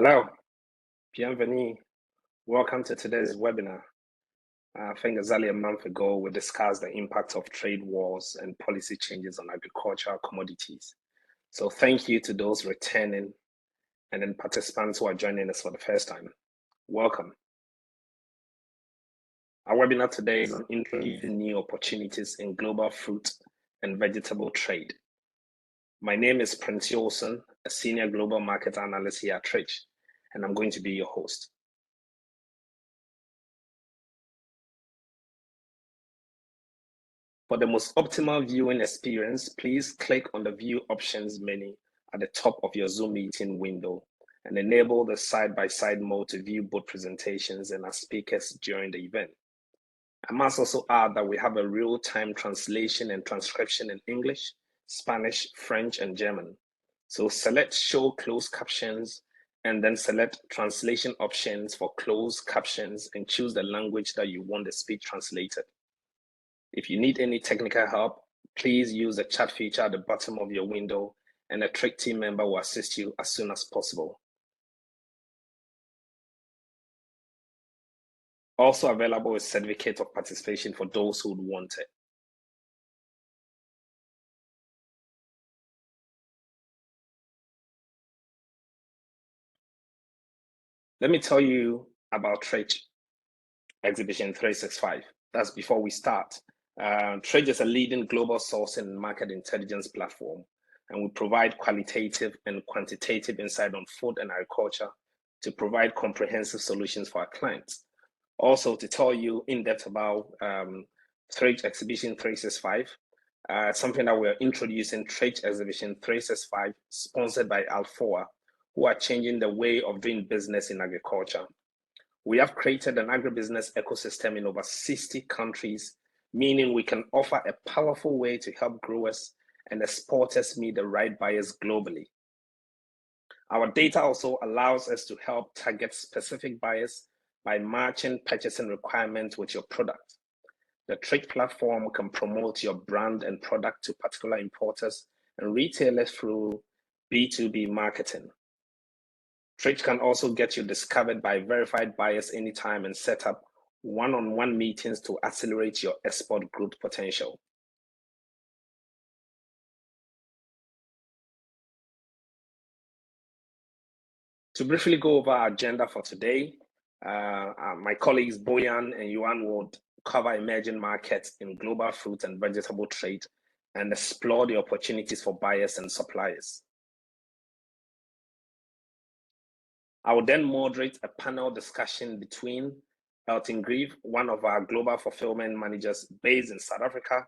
Hello, bienvenue. Welcome to today's webinar. I think exactly a month ago, we discussed the impact of trade wars and policy changes on agricultural commodities. So thank you to those returning and then participants who are joining us for the first time. Welcome. Our webinar today is on introducing new opportunities in global fruit and vegetable trade. My name is Prince Yawson, a senior global market analyst here at Tridge, and I'm going to be your host. For the most optimal viewing experience, please click on the View Options menu at the top of your Zoom meeting window and enable the side-by-side mode to view both presentations and our speakers during the event. I must also add that we have a real-time translation and transcription in English, Spanish, French, and German. So select Show Closed Captions and then select Translation options for closed captions and choose the language that you want the speech translated. If you need any technical help, please use the chat feature at the bottom of your window and a Tridge team member will assist you as soon as possible. Also available is certificate of participation for those who would want it. Let me tell you about Tridge Exhibition 365. That's before we start. Tridge is a leading global sourcing and market intelligence platform, and we provide qualitative and quantitative insight on food and agriculture to provide comprehensive solutions for our clients. Also, to tell you in depth about Tridge Exhibition 365, something that we're introducing, Tridge Exhibition 365, sponsored by Alpha, who are changing the way of doing business in agriculture. We have created an agribusiness ecosystem in over 60 countries, meaning we can offer a powerful way to help growers and exporters meet the right buyers globally. Our data also allows us to help target specific buyers by matching purchasing requirements with your product. The Tridge platform can promote your brand and product to particular importers and retailers through B2B marketing. Tridge can also get you discovered by verified buyers anytime and set up one-on-one meetings to accelerate your export growth potential. To briefly go over our agenda for today, my colleagues Bojan and Juan will cover emerging markets in global fruit and vegetable trade and explore the opportunities for buyers and suppliers. I will then moderate a panel discussion between Elton Greeve, one of our global fulfillment managers based in South Africa,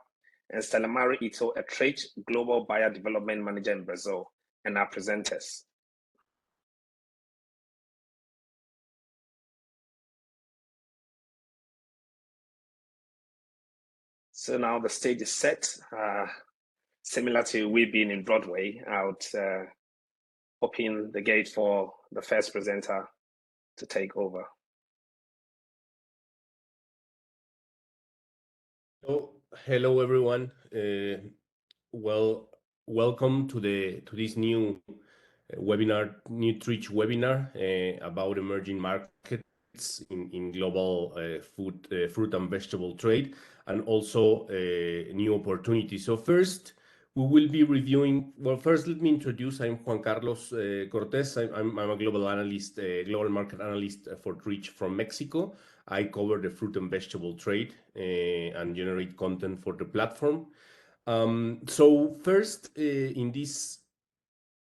and Stelamari, a Tridge global buyer development manager in Brazil, and our presenters. So now the stage is set. Similar to we being in Broadway, I would open the gate for the first presenter to take over. Hello everyone. Welcome to this new webinar, new Tridge webinar about emerging markets in global fruit and vegetable trade, and also new opportunities. So first, we will be reviewing. Well, first, let me introduce. I'm Juan Carlos Cortez. I'm a global analyst, global market analyst for Tridge from Mexico. I cover the fruit and vegetable trade and generate content for the platform. So first, in this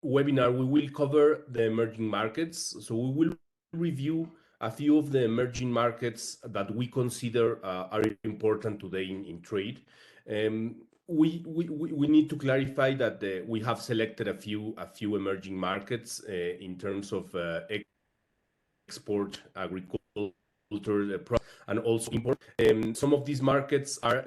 webinar, we will cover the emerging markets. So we will review a few of the emerging markets that we consider are important today in trade. We need to clarify that we have selected a few emerging markets in terms of export, agriculture, and also import. Some of these markets are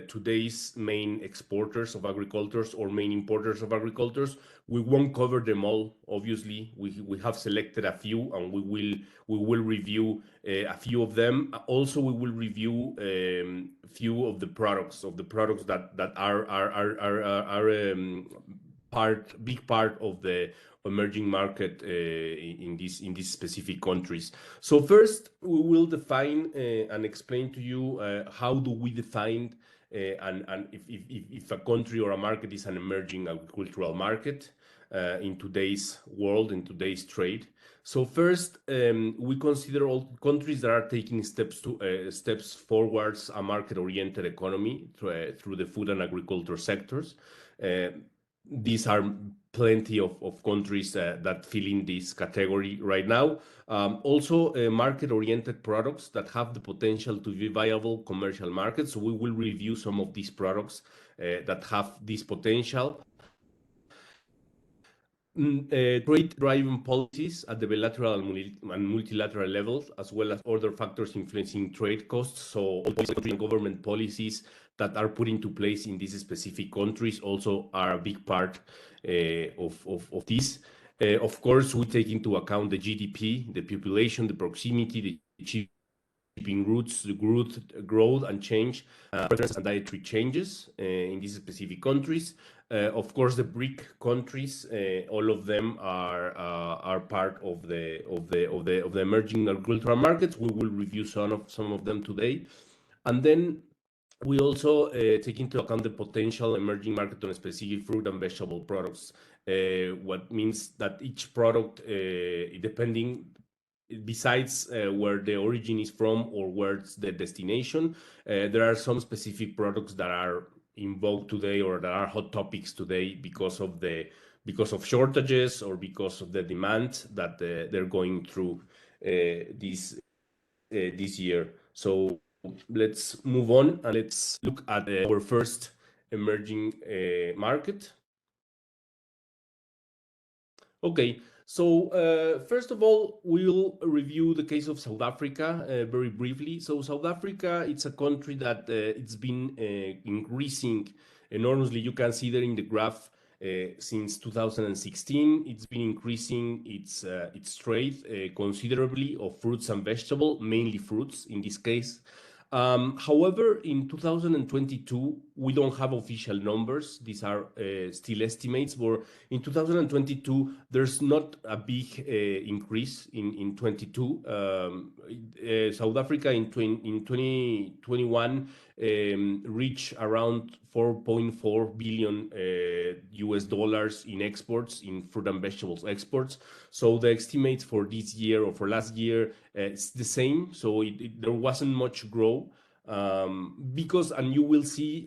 today's main exporters of agricultures or main importers of agricultures. We won't cover them all, obviously. We have selected a few, and we will review a few of them. Also, we will review few of the products that are big part of the emerging market in these specific countries. So first, we will define and explain to you how do we define and if a country or a market is an emerging agricultural market in today's world, in today's trade. So first, we consider all countries that are taking steps forwards a market-oriented economy through the food and agriculture sectors. These are plenty of countries that fill in this category right now. Also, market-oriented products that have the potential to be viable commercial markets. So we will review some of these products that have this potential. Trade-driven policies at the bilateral and multilateral levels, as well as other factors influencing trade costs. So government policies that are put into place in these specific countries also are a big part of this. Of course, we take into account the GDP, the population, the proximity, the shipping routes, the growth and change, and dietary changes in these specific countries. Of course, the BRIC countries, all of them are part of the emerging agricultural markets. We will review some of them today, and then we also take into account the potential emerging market on specific fruit and vegetable products. What means that each product, depending, besides where the origin is from or where's the destination, there are some specific products that are in vogue today or that are hot topics today because of shortages or because of the demand that they're going through this year. So let's move on and let's look at our first emerging market. Okay, so first of all, we'll review the case of South Africa very briefly. So South Africa, it's a country that it's been increasing enormously. You can see there in the graph since 2016, it's been increasing its trade considerably of fruits and vegetables, mainly fruits in this case. However, in 2022, we don't have official numbers. These are still estimates, but in 2022, there's not a big increase in 22. South Africa in 2021 reached around 4.4 billion US dollars in exports, in fruit and vegetables exports. So the estimates for this year or for last year, it's the same. So there wasn't much growth. Because, and you will see,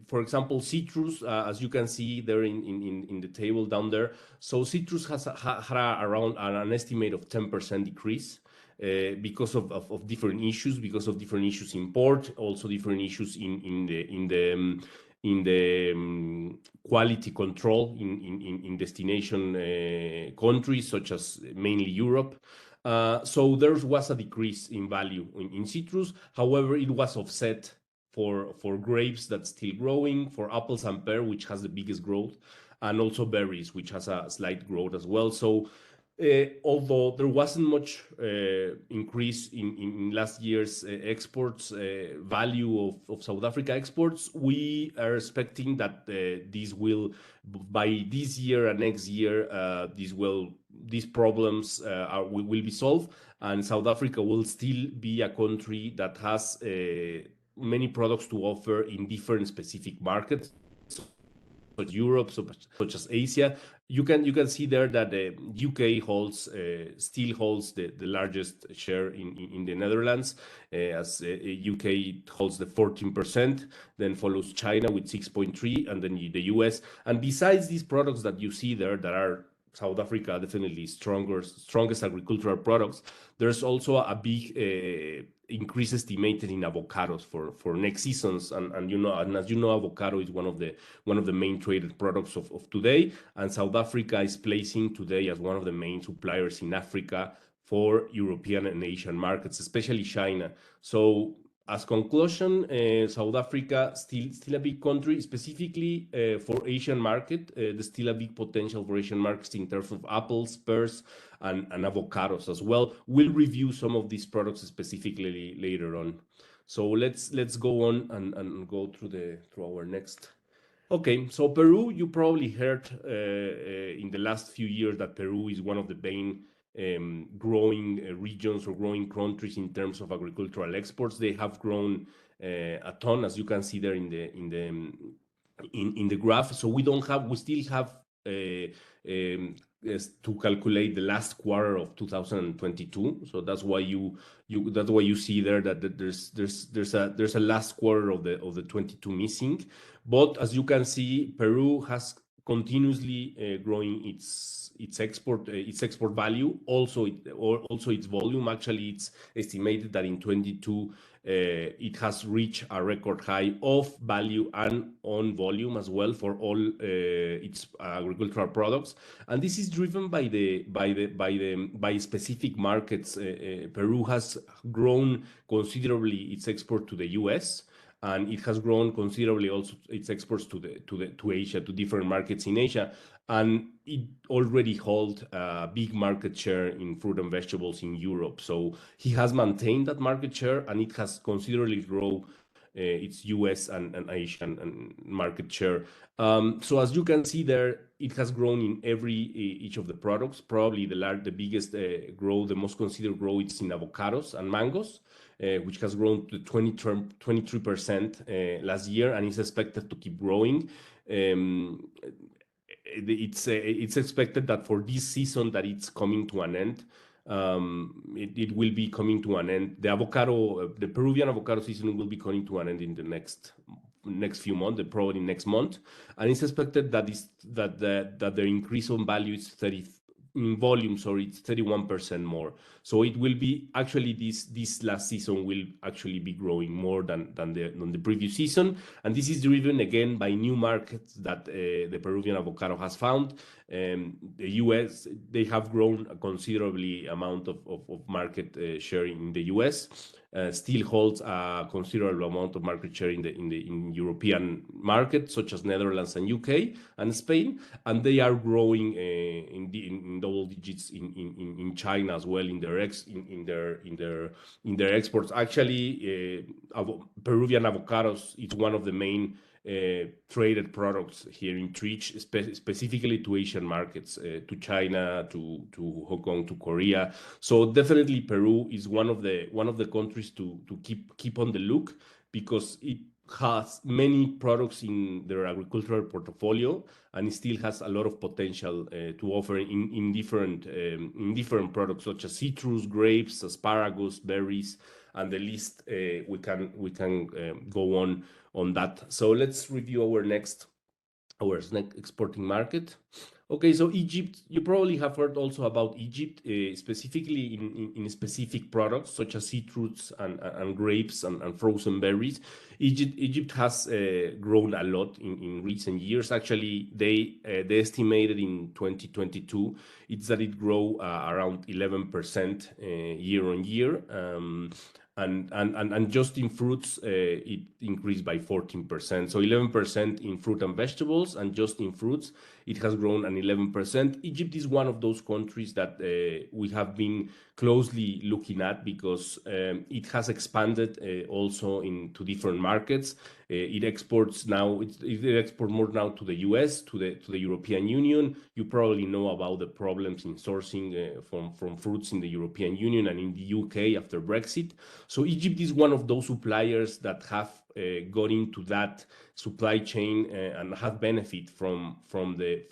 for example, citrus, as you can see there in the table down there. So citrus has had around an estimate of 10% decrease because of different issues, in port, also different issues in the quality control in destination countries such as mainly Europe. So there was a decrease in value in citrus. However, it was offset for grapes that's still growing, for apples and pear, which has the biggest growth, and also berries, which has a slight growth as well. So although there wasn't much increase in last year's exports value of South Africa exports, we are expecting that this will, by this year and next year, these problems will be solved, and South Africa will still be a country that has many products to offer in different specific markets, such as Europe, such as Asia. You can see there that the UK still holds the largest share in the Netherlands, as UK holds the 14%, then follows China with 6.3%, and then the US. And besides these products that you see there that are South Africa definitely strongest agricultural products, there's also a big increase estimated in avocados for next seasons, and as you know, avocado is one of the main traded products of today, and South Africa is placing today as one of the main suppliers in Africa for European and Asian markets, especially China. So as conclusion, South Africa still a big country, specifically for Asian market. There's still a big potential for Asian markets in terms of apples, pears, and avocados as well. We'll review some of these products specifically later on. So let's go on and go through our next Okay, so Peru, you probably heard in the last few years that Peru is one of the main growing regions or growing countries in terms of agricultural exports. They have grown a ton, as you can see there in the graph. So we still have to calculate the last quarter of 2022. So that's why you see there that there's a last quarter of the 22 missing. But as you can see, Peru has continuously growing its export value, also its volume. Actually, it's estimated that in 22 it has reached a record high of value and on volume as well for all its agricultural products, and this is driven by specific markets. Peru has grown considerably its export to the U.S., and it has grown considerably also its exports to Asia, to different markets in Asia, and it already holds a big market share in fruit and vegetables in Europe. So he has maintained that market share, and it has considerably grown its US and Asian market share. So as you can see there, it has grown in each of the products. Probably the biggest growth, the most considered growth, is in avocados and mangoes, which has grown to 23% last year, and is expected to keep growing. It's expected that for this season that it's coming to an end. It will be coming to an end. The Peruvian avocado season will be coming to an end in the next few months, probably next month, and it's expected that the increase on value is 30 in volume, sorry, it's 31% more. So it will be actually this last season will actually be growing more than the previous season, and this is driven again by new markets that the Peruvian avocado has found. The US, they have grown a considerably amount of market share in the US. Still holds a considerable amount of market share in European markets such as Netherlands and UK and Spain, and they are growing in double digits in China as well in their exports. Actually, Peruvian avocados is one of the main traded products here in Tridge, specifically to Asian markets, to China, to Hong Kong, to Korea. So definitely Peru is one of the countries to keep on the look, because it has many products in their agricultural portfolio, and it still has a lot of potential to offer in different products such as citrus, grapes, asparagus, berries, and the list we can go on that. So let's review our next exporting market. Okay, so Egypt, you probably have heard also about Egypt, specifically in specific products such as citrus and grapes and frozen berries. Egypt has grown a lot in recent years. Actually, they estimated in 2022 it's that it grew around 11% year on year. And just in fruits, it increased by 14%. So 11% in fruit and vegetables, and just in fruits, it has grown an 11%. Egypt is one of those countries that we have been closely looking at, because it has expanded also into different markets. It exports more now to the US, to the European Union. You probably know about the problems in sourcing from fruits in the European Union and in the UK after Brexit. So Egypt is one of those suppliers that have got into that supply chain and have benefit from the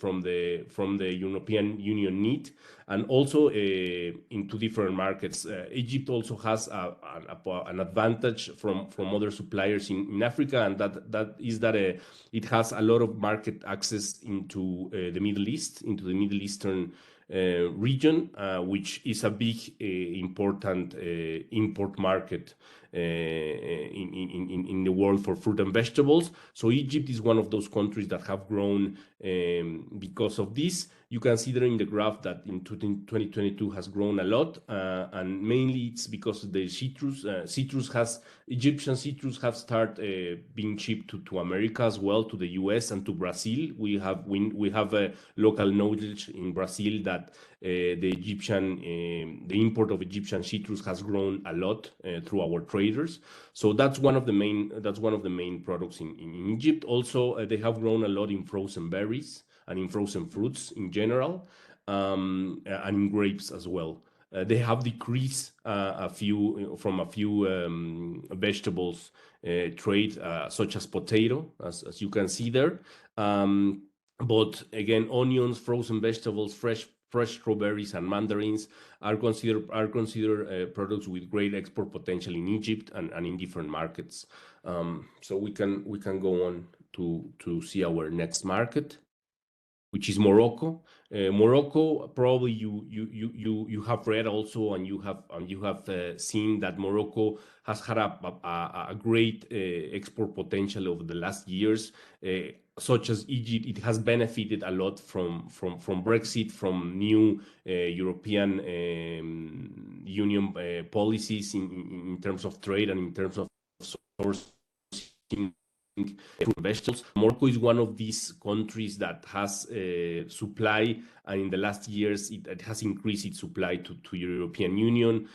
European Union need, and also into different markets. Egypt also has an advantage from other suppliers in Africa, and that is that it has a lot of market access into the Middle East, into the Middle Eastern region, which is a big important import market in the world for fruit and vegetables. So Egypt is one of those countries that have grown because of this. You can see there in the graph that in 2022 has grown a lot, and mainly it's because of the citrus. Egyptian citrus have started being shipped to America as well, to the US and to Brazil. We have a local knowledge in Brazil that the import of Egyptian citrus has grown a lot through our traders. So that's one of the main products in Egypt. Also, they have grown a lot in frozen berries and in frozen fruits in general, and in grapes as well. They have decreased from a few vegetables trade, such as potato, as you can see there. But again, onions, frozen vegetables, fresh strawberries and mandarins are considered products with great export potential in Egypt and in different markets. So we can go on to see our next market, which is Morocco. Morocco, probably you have read also, and you have seen that Morocco has had a great export potential over the last years. Such as Egypt, it has benefited a lot from Brexit, from new European Union policies in terms of trade and in terms of sourcing vegetables. Morocco is one of these countries that has supply, and in the last years it has increased its supply to European Union,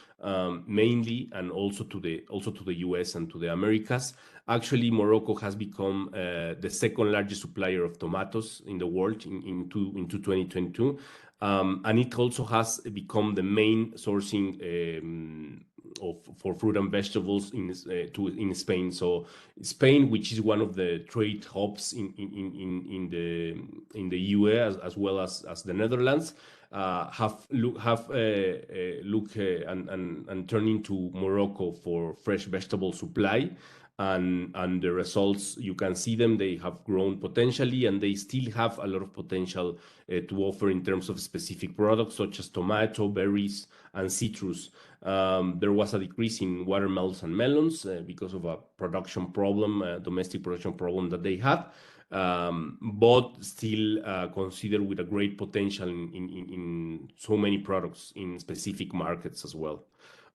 mainly, and also to the US and to the Americas. Actually, Morocco has become the second largest supplier of tomatoes in the world into 2022, and it also has become the main sourcing for fruit and vegetables in Spain. So Spain, which is one of the trade hubs in the EU as well as the Netherlands, have look and turning to Morocco for fresh vegetable supply. And the results, you can see them, they have grown potentially, and they still have a lot of potential to offer in terms of specific products such as tomato, berries, and citrus. There was a decrease in watermelons and melons because of a production problem, domestic production problem that they had, but still considered with a great potential in so many products in specific markets as well.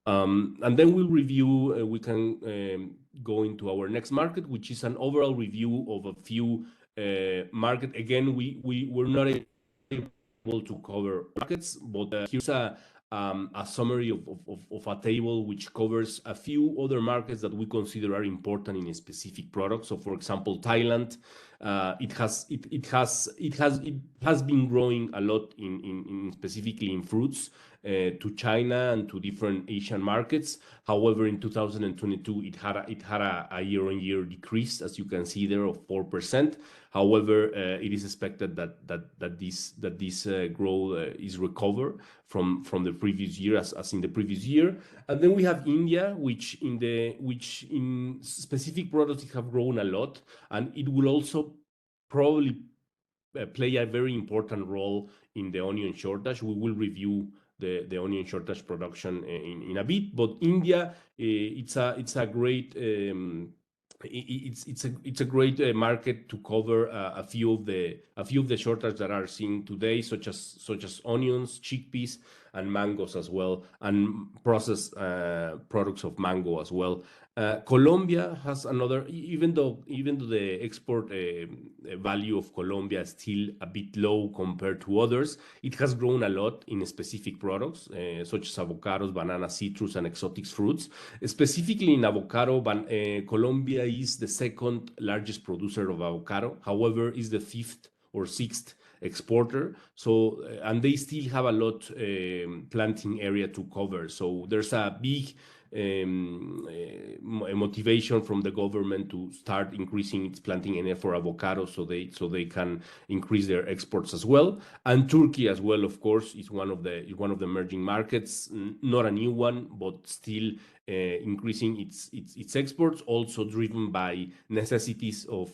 And then we'll review, we can go into our next market, which is an overall review of a few market. Again, we're not able to cover markets, but here's a summary of a table which covers a few other markets that we consider are important in a specific product. So, for example, Thailand, it has been growing a lot in specifically in fruits, to China and to different Asian markets. However, in 2022, it had a year-on-year decrease, as you can see there, of 4%. However, it is expected that this growth is recovered from the previous year, as in the previous year. And then we have India, which in specific products have grown a lot, and it will also probably play a very important role in the onion shortage. We will review the onion shortage production in a bit, but India, it's a great it's a great market to cover a few of the shortages that are seen today, such as onions, chickpeas, and mangoes as well, and processed products of mango as well. Colombia has another, even though the export value of Colombia is still a bit low compared to others, it has grown a lot in specific products such as avocados, bananas, citrus, and exotic fruits. Specifically in avocado, Colombia is the second largest producer of avocado. However, is the fifth or sixth exporter. So, and they still have a lot planting area to cover. So there's a big motivation from the government to start increasing its planting area for avocado, so they can increase their exports as well. And Turkey as well, of course, is one of the emerging markets, not a new one, but still increasing its exports, also driven by necessities of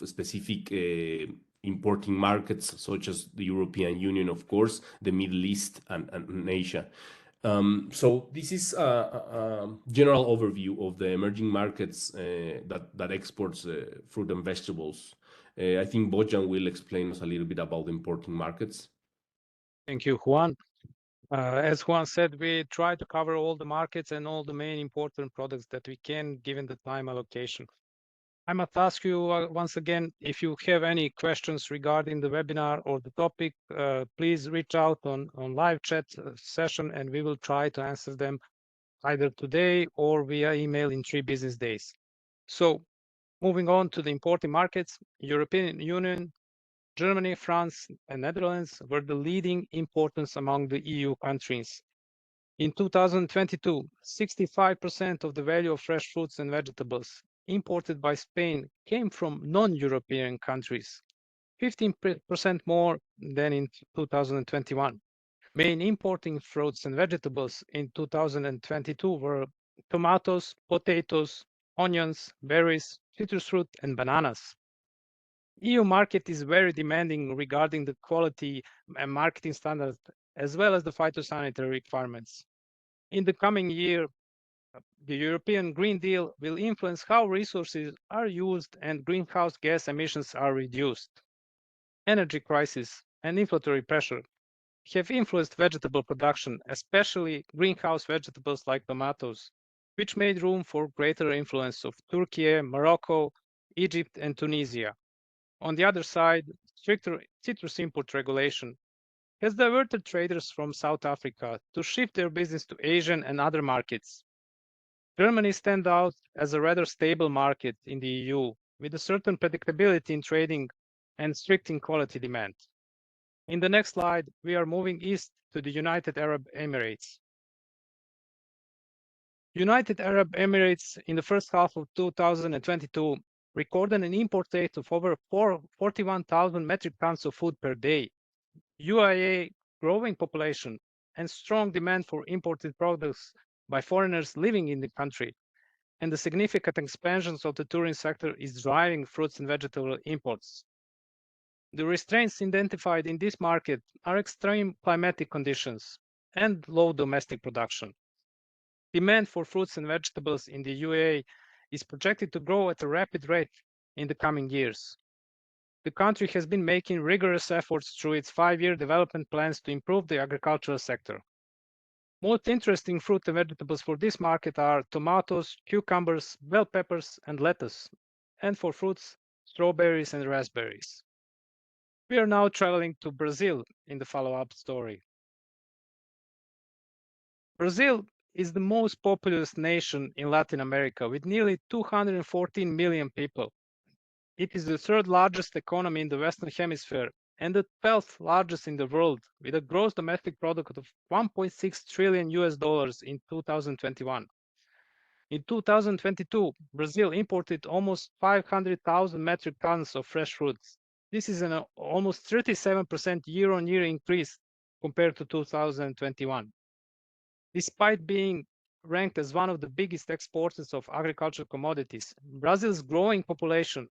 specific importing markets such as the European Union, of course, the Middle East, and Asia. So this is a general overview of the emerging markets that exports fruit and vegetables. I think Bojan will explain us a little bit about the importing markets. Thank you, Juan. As Juan said, we try to cover all the markets and all the main important products that we can, given the time allocation. I must ask you once again, if you have any questions regarding the webinar or the topic, please reach out on live chat session, and we will try to answer them either today or via email in 3 business days. So moving on to the importing markets, European Union, Germany, France, and Netherlands were the leading importers among the EU countries. In 2022, 65% of the value of fresh fruits and vegetables imported by Spain came from non-European countries, 15% more than in 2021. Main importing fruits and vegetables in 2022 were tomatoes, potatoes, onions, berries, citrus fruit, and bananas. EU market is very demanding regarding the quality and marketing standards, as well as the phytosanitary requirements. In the coming year, the European Green Deal will influence how resources are used and greenhouse gas emissions are reduced. Energy crisis and inflationary pressure have influenced vegetable production, especially greenhouse vegetables like tomatoes, which made room for greater influence of Turkey, Morocco, Egypt, and Tunisia. On the other side, stricter citrus import regulation has diverted traders from South Africa to shift their business to Asian and other markets. Germany stands out as a rather stable market in the EU, with a certain predictability in trading and strict in quality demand. In the next slide, we are moving east to the United Arab Emirates. United Arab Emirates in the first half of 2022 recorded an import rate of over 41,000 metric tons of food per day. UAE growing population and strong demand for imported products by foreigners living in the country, and the significant expansions of the tourism sector is driving fruits and vegetable imports. The restraints identified in this market are extreme climatic conditions and low domestic production. Demand for fruits and vegetables in the UAE is projected to grow at a rapid rate in the coming years. The country has been making rigorous efforts through its 5-year development plans to improve the agricultural sector. Most interesting fruit and vegetables for this market are tomatoes, cucumbers, bell peppers, and lettuce, and for fruits, strawberries and raspberries. We are now traveling to Brazil in the follow-up story. Brazil is the most populous nation in Latin America with nearly 214 million people. It is the third largest economy in the Western Hemisphere and the 12th largest in the world, with a gross domestic product of $1.6 trillion in 2021. In 2022, Brazil imported almost 500,000 metric tons of fresh fruits. This is an almost 37% year-on-year increase compared to 2021. Despite being ranked as one of the biggest exporters of agricultural commodities, Brazil's growing population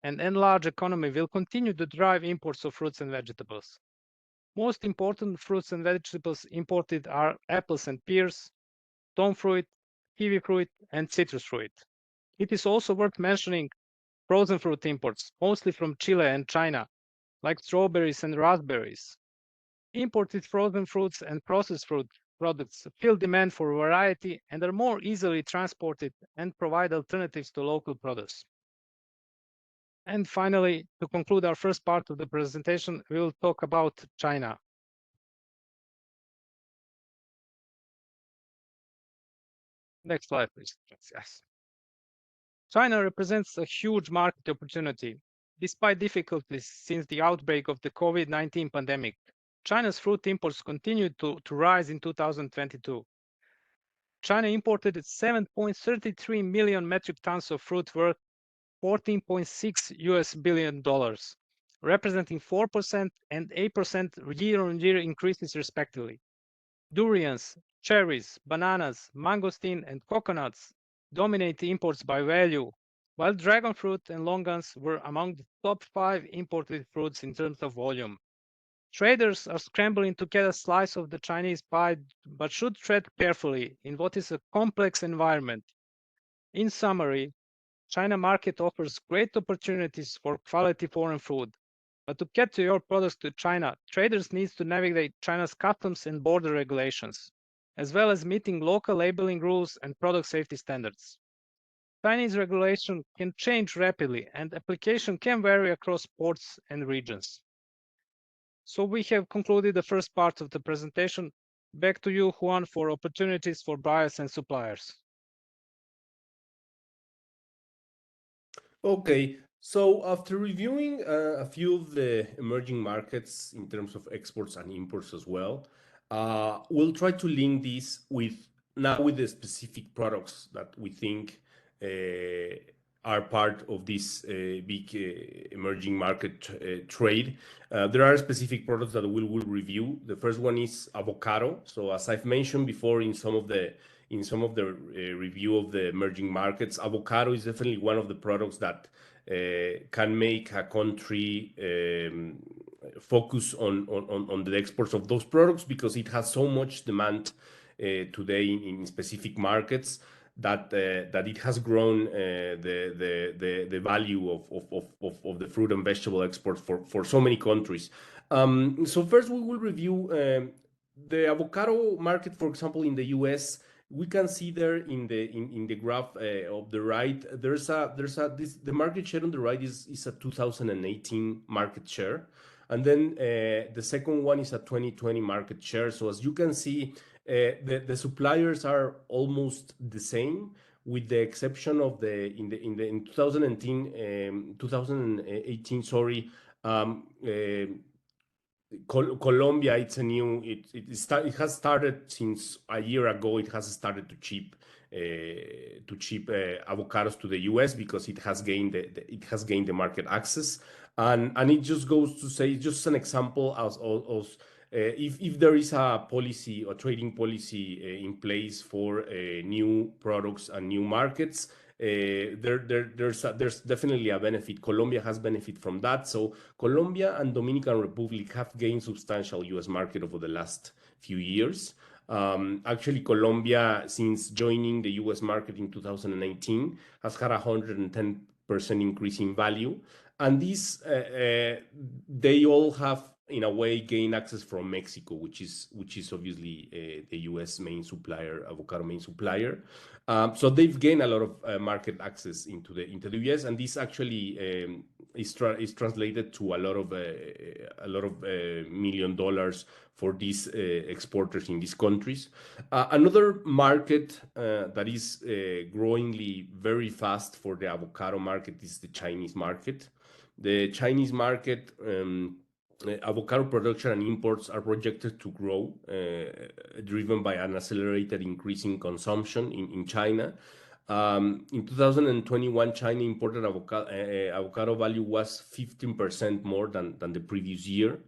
and enlarged economy will continue to drive imports of fruits and vegetables. Most important fruits and vegetables imported are apples and pears, stone fruit, kiwi fruit, and citrus fruit. It is also worth mentioning frozen fruit imports, mostly from Chile and China, like strawberries and raspberries. Imported frozen fruits and processed fruit products fill demand for variety and are more easily transported and provide alternatives to local produce. And finally, to conclude our first part of the presentation, we will talk about China. Next slide, please. Yes. China represents a huge market opportunity. Despite difficulties since the outbreak of the COVID-19 pandemic, China's fruit imports continued to rise in 2022. China imported 7.33 million metric tons of fruit worth $14.6 billion, representing 4% and 8% year-on-year increases respectively. Durians, cherries, bananas, mangosteen, and coconuts dominate the imports by value, while dragon fruit and longans were among the top 5 imported fruits in terms of volume. Traders are scrambling to get a slice of the Chinese pie, but should tread carefully in what is a complex environment. In summary, China market offers great opportunities for quality foreign food. But to get to your products to China, traders need to navigate China's customs and border regulations, as well as meeting local labeling rules and product safety standards. Chinese regulation can change rapidly and application can vary across ports and regions. So we have concluded the first part of the presentation. Back to you, Juan, for opportunities for buyers and suppliers. Okay, so after reviewing a few of the emerging markets in terms of exports and imports as well, we'll try to link this with the specific products that we think are part of this big emerging market trade. There are specific products that we will review. The first one is avocado. So as I've mentioned before in some of the review of the emerging markets, avocado is definitely one of the products that can make a country focus on the exports of those products because it has so much demand today in specific markets that it has grown the value of the fruit and vegetable exports for so many countries. So first we will review the avocado market, for example, in the US. We can see there in the graph of the right, the market share on the right is a 2018 market share, and then the second one is a 2020 market share. So as you can see, the suppliers are almost the same, with the exception of in 2018, sorry. Colombia, it's a new. It has started since a year ago. It has started to ship avocados to the US because it has gained the market access, and it just goes to say, just an example as if there is a policy or trading policy in place for new products and new markets. There's definitely a benefit. Colombia has benefit from that. So Colombia and Dominican Republic have gained substantial US market over the last few years. Actually, Colombia, since joining the US market in 2019, has had 110% increase in value. And these, they all have, in a way, gained access from Mexico, which is obviously the US main supplier, avocado main supplier. So they've gained a lot of market access into the US, and this actually is translated to a lot of $1 million for these exporters in these countries. Another market that is growingly very fast for the avocado market is the Chinese market. The Chinese market, avocado production and imports are projected to grow, driven by an accelerated increase in consumption in China. In 2021, China imported avocado value was 15% more than the previous year.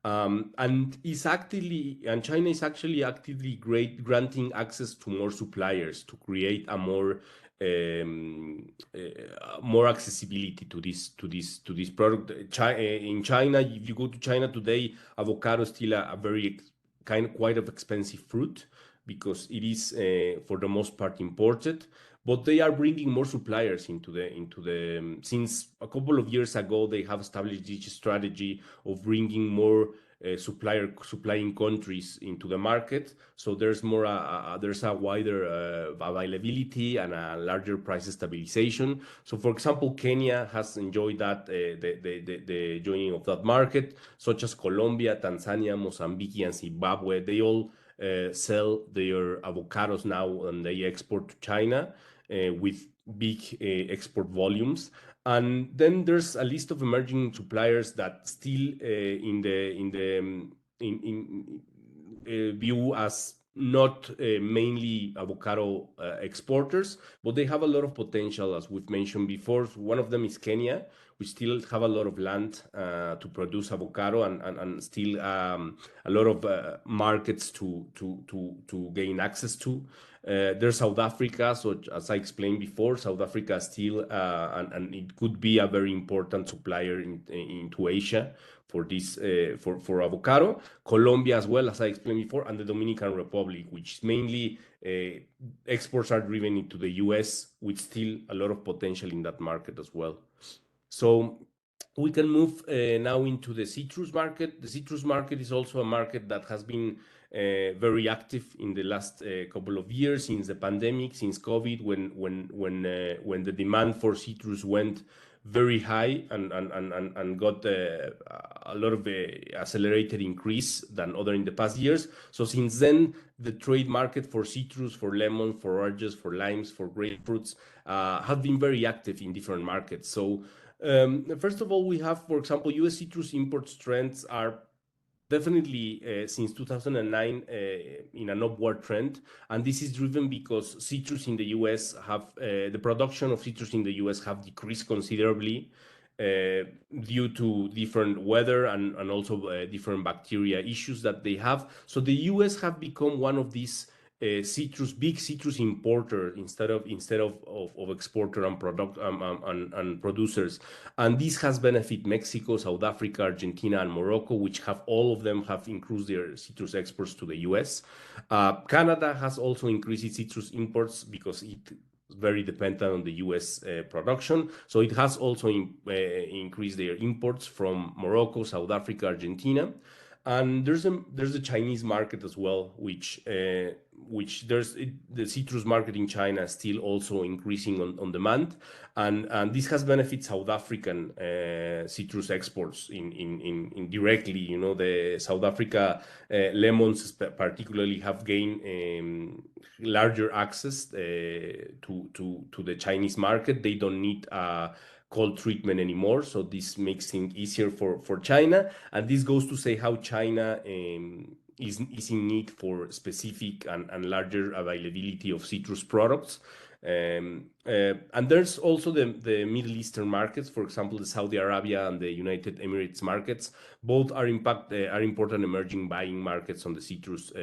And China is actually actively granting access to more suppliers to create a more accessibility to this product. In China, if you go to China today, avocado is still a very quite of expensive fruit because it is for the most part imported. But they are bringing more suppliers into the since a couple of years ago they have established this strategy of bringing more supplying countries into the market. So there's more there's a wider availability and a larger price stabilization. So for example, Kenya has enjoyed that the joining of that market, such as Colombia, Tanzania, Mozambique, and Zimbabwe. They all sell their avocados now and they export to China with big export volumes. And then there's a list of emerging suppliers that still view as not mainly avocado exporters, but they have a lot of potential, as we've mentioned before. So one of them is Kenya, We still have a lot of land to produce avocado and still a lot of markets to gain access to. There's South Africa. So as I explained before, South Africa still, and it could be a very important supplier into Asia for this for avocado. Colombia as well, as I explained before, and the Dominican Republic, which mainly exports are driven into the US, with still a lot of potential in that market as well. So we can move now into the citrus market. The citrus market is also a market that has been very active in the last couple of years, since the pandemic, since COVID, when the demand for citrus went very high and got a lot of accelerated increase than other in the past years. So since then, the trade market for citrus, for lemon, for oranges, for limes, for grapefruits have been very active in different markets. So first of all, we have, for example, US citrus import trends are definitely since 2009 in an upward trend, and this is driven because citrus in the US have the production of citrus in the US have decreased considerably due to different weather and also different bacteria issues that they have. So the US have become one of these big citrus importer instead of exporter and product and producers, and this has benefited Mexico, South Africa, Argentina, and Morocco, which have all of them have increased their citrus exports to the US. Canada has also increased its citrus imports because it's very dependent on the US production, so it has also increased their imports from Morocco, South Africa, Argentina. And there's the Chinese market as well, which the citrus market in China is still also increasing on demand, and this has benefited South African citrus exports in directly. You know, the South Africa lemons particularly have gained larger access to the Chinese market. They don't need cold treatment anymore, so this makes things easier for China, and this goes to say how China is in need for specific and larger availability of citrus products. And there's also the Middle Eastern markets, for example, the Saudi Arabia and the United Emirates markets. Both are important emerging buying markets on the citrus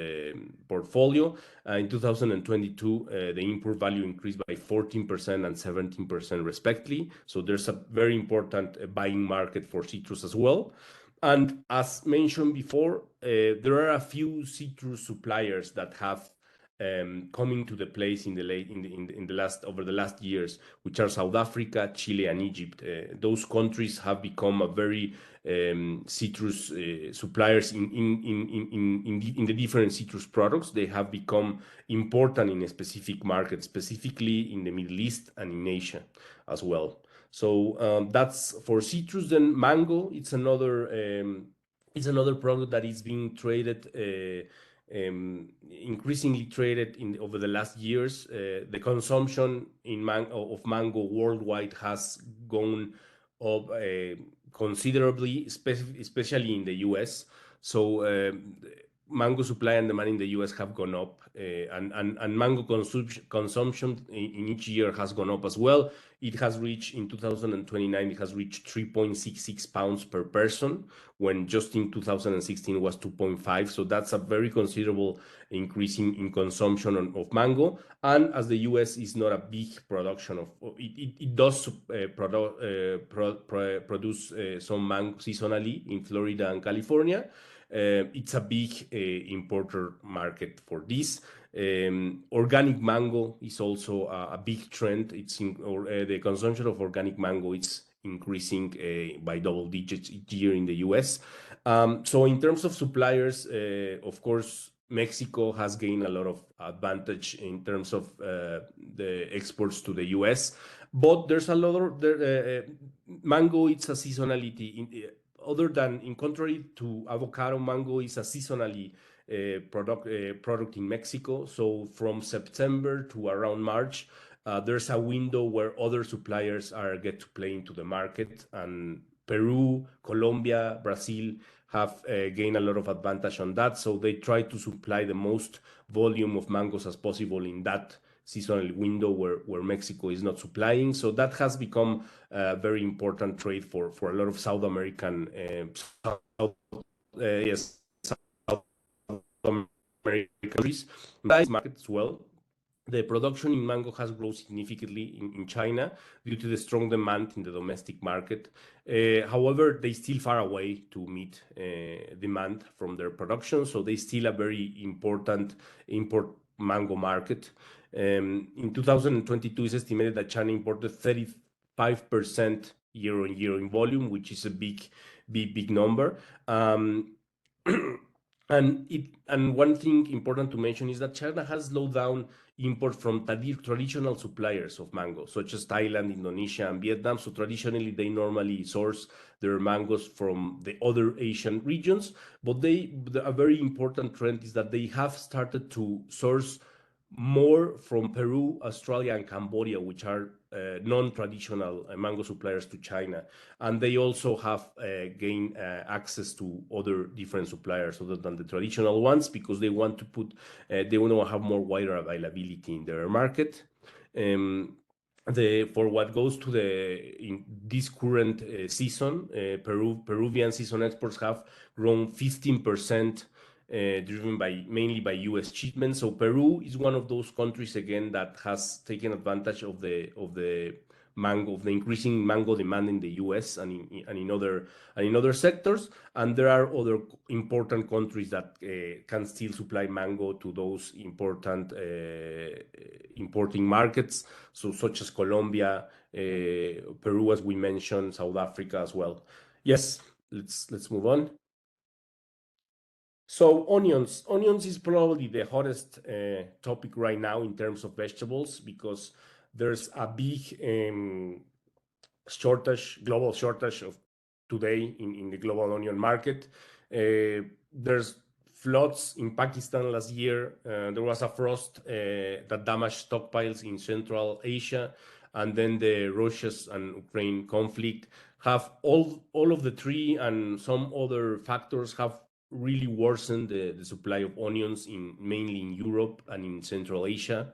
portfolio. In 2022, the import value increased by 14% and 17% respectively. So there's a very important buying market for citrus as well. And as mentioned before, there are a few citrus suppliers that have coming to the place over the last years, which are South Africa, Chile, and Egypt. Those countries have become a very citrus suppliers in the different citrus products. They have become important in a specific market, specifically in the Middle East and in Asia as well. So that's for citrus. Then mango, it's another product that is being traded. Increasingly traded over the last years. The consumption of mango worldwide has gone up considerably, especially in the US. So mango supply and demand in the US have gone up, and mango consumption in each year has gone up as well. It has reached, in 2029, it has reached 3.66 pounds per person, when just in 2016 was 2.5. So that's a very considerable increase in consumption of mango. And as the US is not a big production of, it does produce some mango seasonally in Florida and California. It's a big importer market for this. Organic mango is also a big trend. The consumption of organic mango is increasing by double digits each year in the US. So in terms of suppliers, of course, Mexico has gained a lot of advantage in terms of the exports to the US. But there's a lot of mango. It's a seasonality. Other than, in contrary to avocado, mango is a seasonally product in Mexico. So from September to around March, there's a window where other suppliers get to play into the market, and Peru, Colombia, Brazil have gained a lot of advantage on that. So they try to supply the most volume of mangoes as possible in that seasonal window where Mexico is not supplying. So that has become a very important trade for a lot of South American yes, South American countries. That market as well. The production in mango has grown significantly in China due to the strong demand in the domestic market. However, they still far away to meet demand from their production, so they still a very important import mango market. In 2022, it's estimated that China imported 35% year on year in volume, which is a big number. And one thing important to mention is that China has slowed down import from traditional suppliers of mango, such as Thailand, Indonesia, and Vietnam. So traditionally, they normally source their mangoes from the other Asian regions. But a very important trend is that they have started to source more from Peru, Australia, and Cambodia, which are non-traditional mango suppliers to China. And they also have gained access to other different suppliers other than the traditional ones, because they want to have more wider availability in their market. For what goes to in this current season, Peruvian season exports have grown 15%, driven mainly by U.S. shipments. So Peru is one of those countries again that has taken advantage of the increasing mango demand in the U.S. and in other sectors. And there are other important countries that can still supply mango to those important importing markets, so such as Colombia, Peru, as we mentioned, South Africa as well. Yes, let's move on. So onions is probably the hottest topic right now in terms of vegetables, because there's a big global shortage of today in the global onion market. There's floods in Pakistan last year. There was a frost that damaged stockpiles in Central Asia, and then the Russia and Ukraine conflict have all of the three, and some other factors have really worsened the supply of onions mainly in Europe and in Central Asia.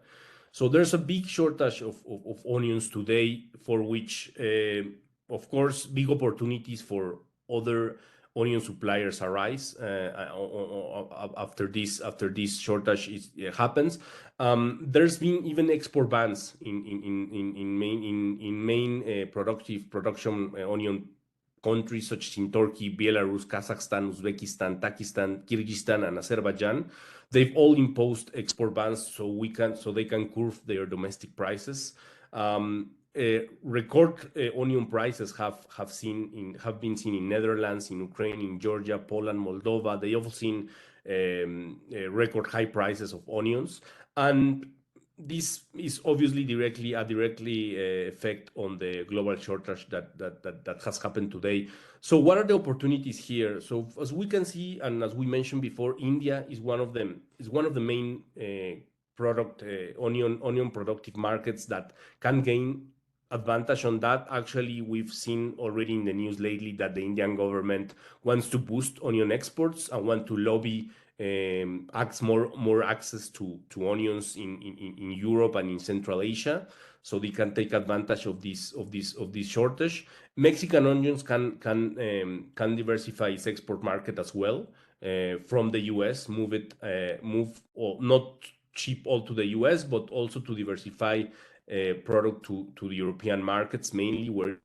So there's a big shortage of onions today, for which, of course, big opportunities for other onion suppliers arise after this shortage happens. There's been even export bans in main production onion countries such as in Turkey, Belarus, Kazakhstan, Uzbekistan, Tajikistan, Kyrgyzstan, and Azerbaijan. They've all imposed export bans so they can curb their domestic prices. Record onion prices have been seen in Netherlands, in Ukraine, in Georgia, Poland, Moldova. They have seen record high prices of onions, and this is obviously directly effect on the global shortage that has happened today. So what are the opportunities here? So as we can see, and as we mentioned before, India is one of the main onion productive markets that can gain advantage on that. Actually, we've seen already in the news lately that the Indian government wants to boost onion exports and want to lobby more access to onions in Europe and in Central Asia, so they can take advantage of this shortage. Mexican onions can diversify its export market as well from the US, not ship all to the US, but also to diversify product to the European markets, mainly where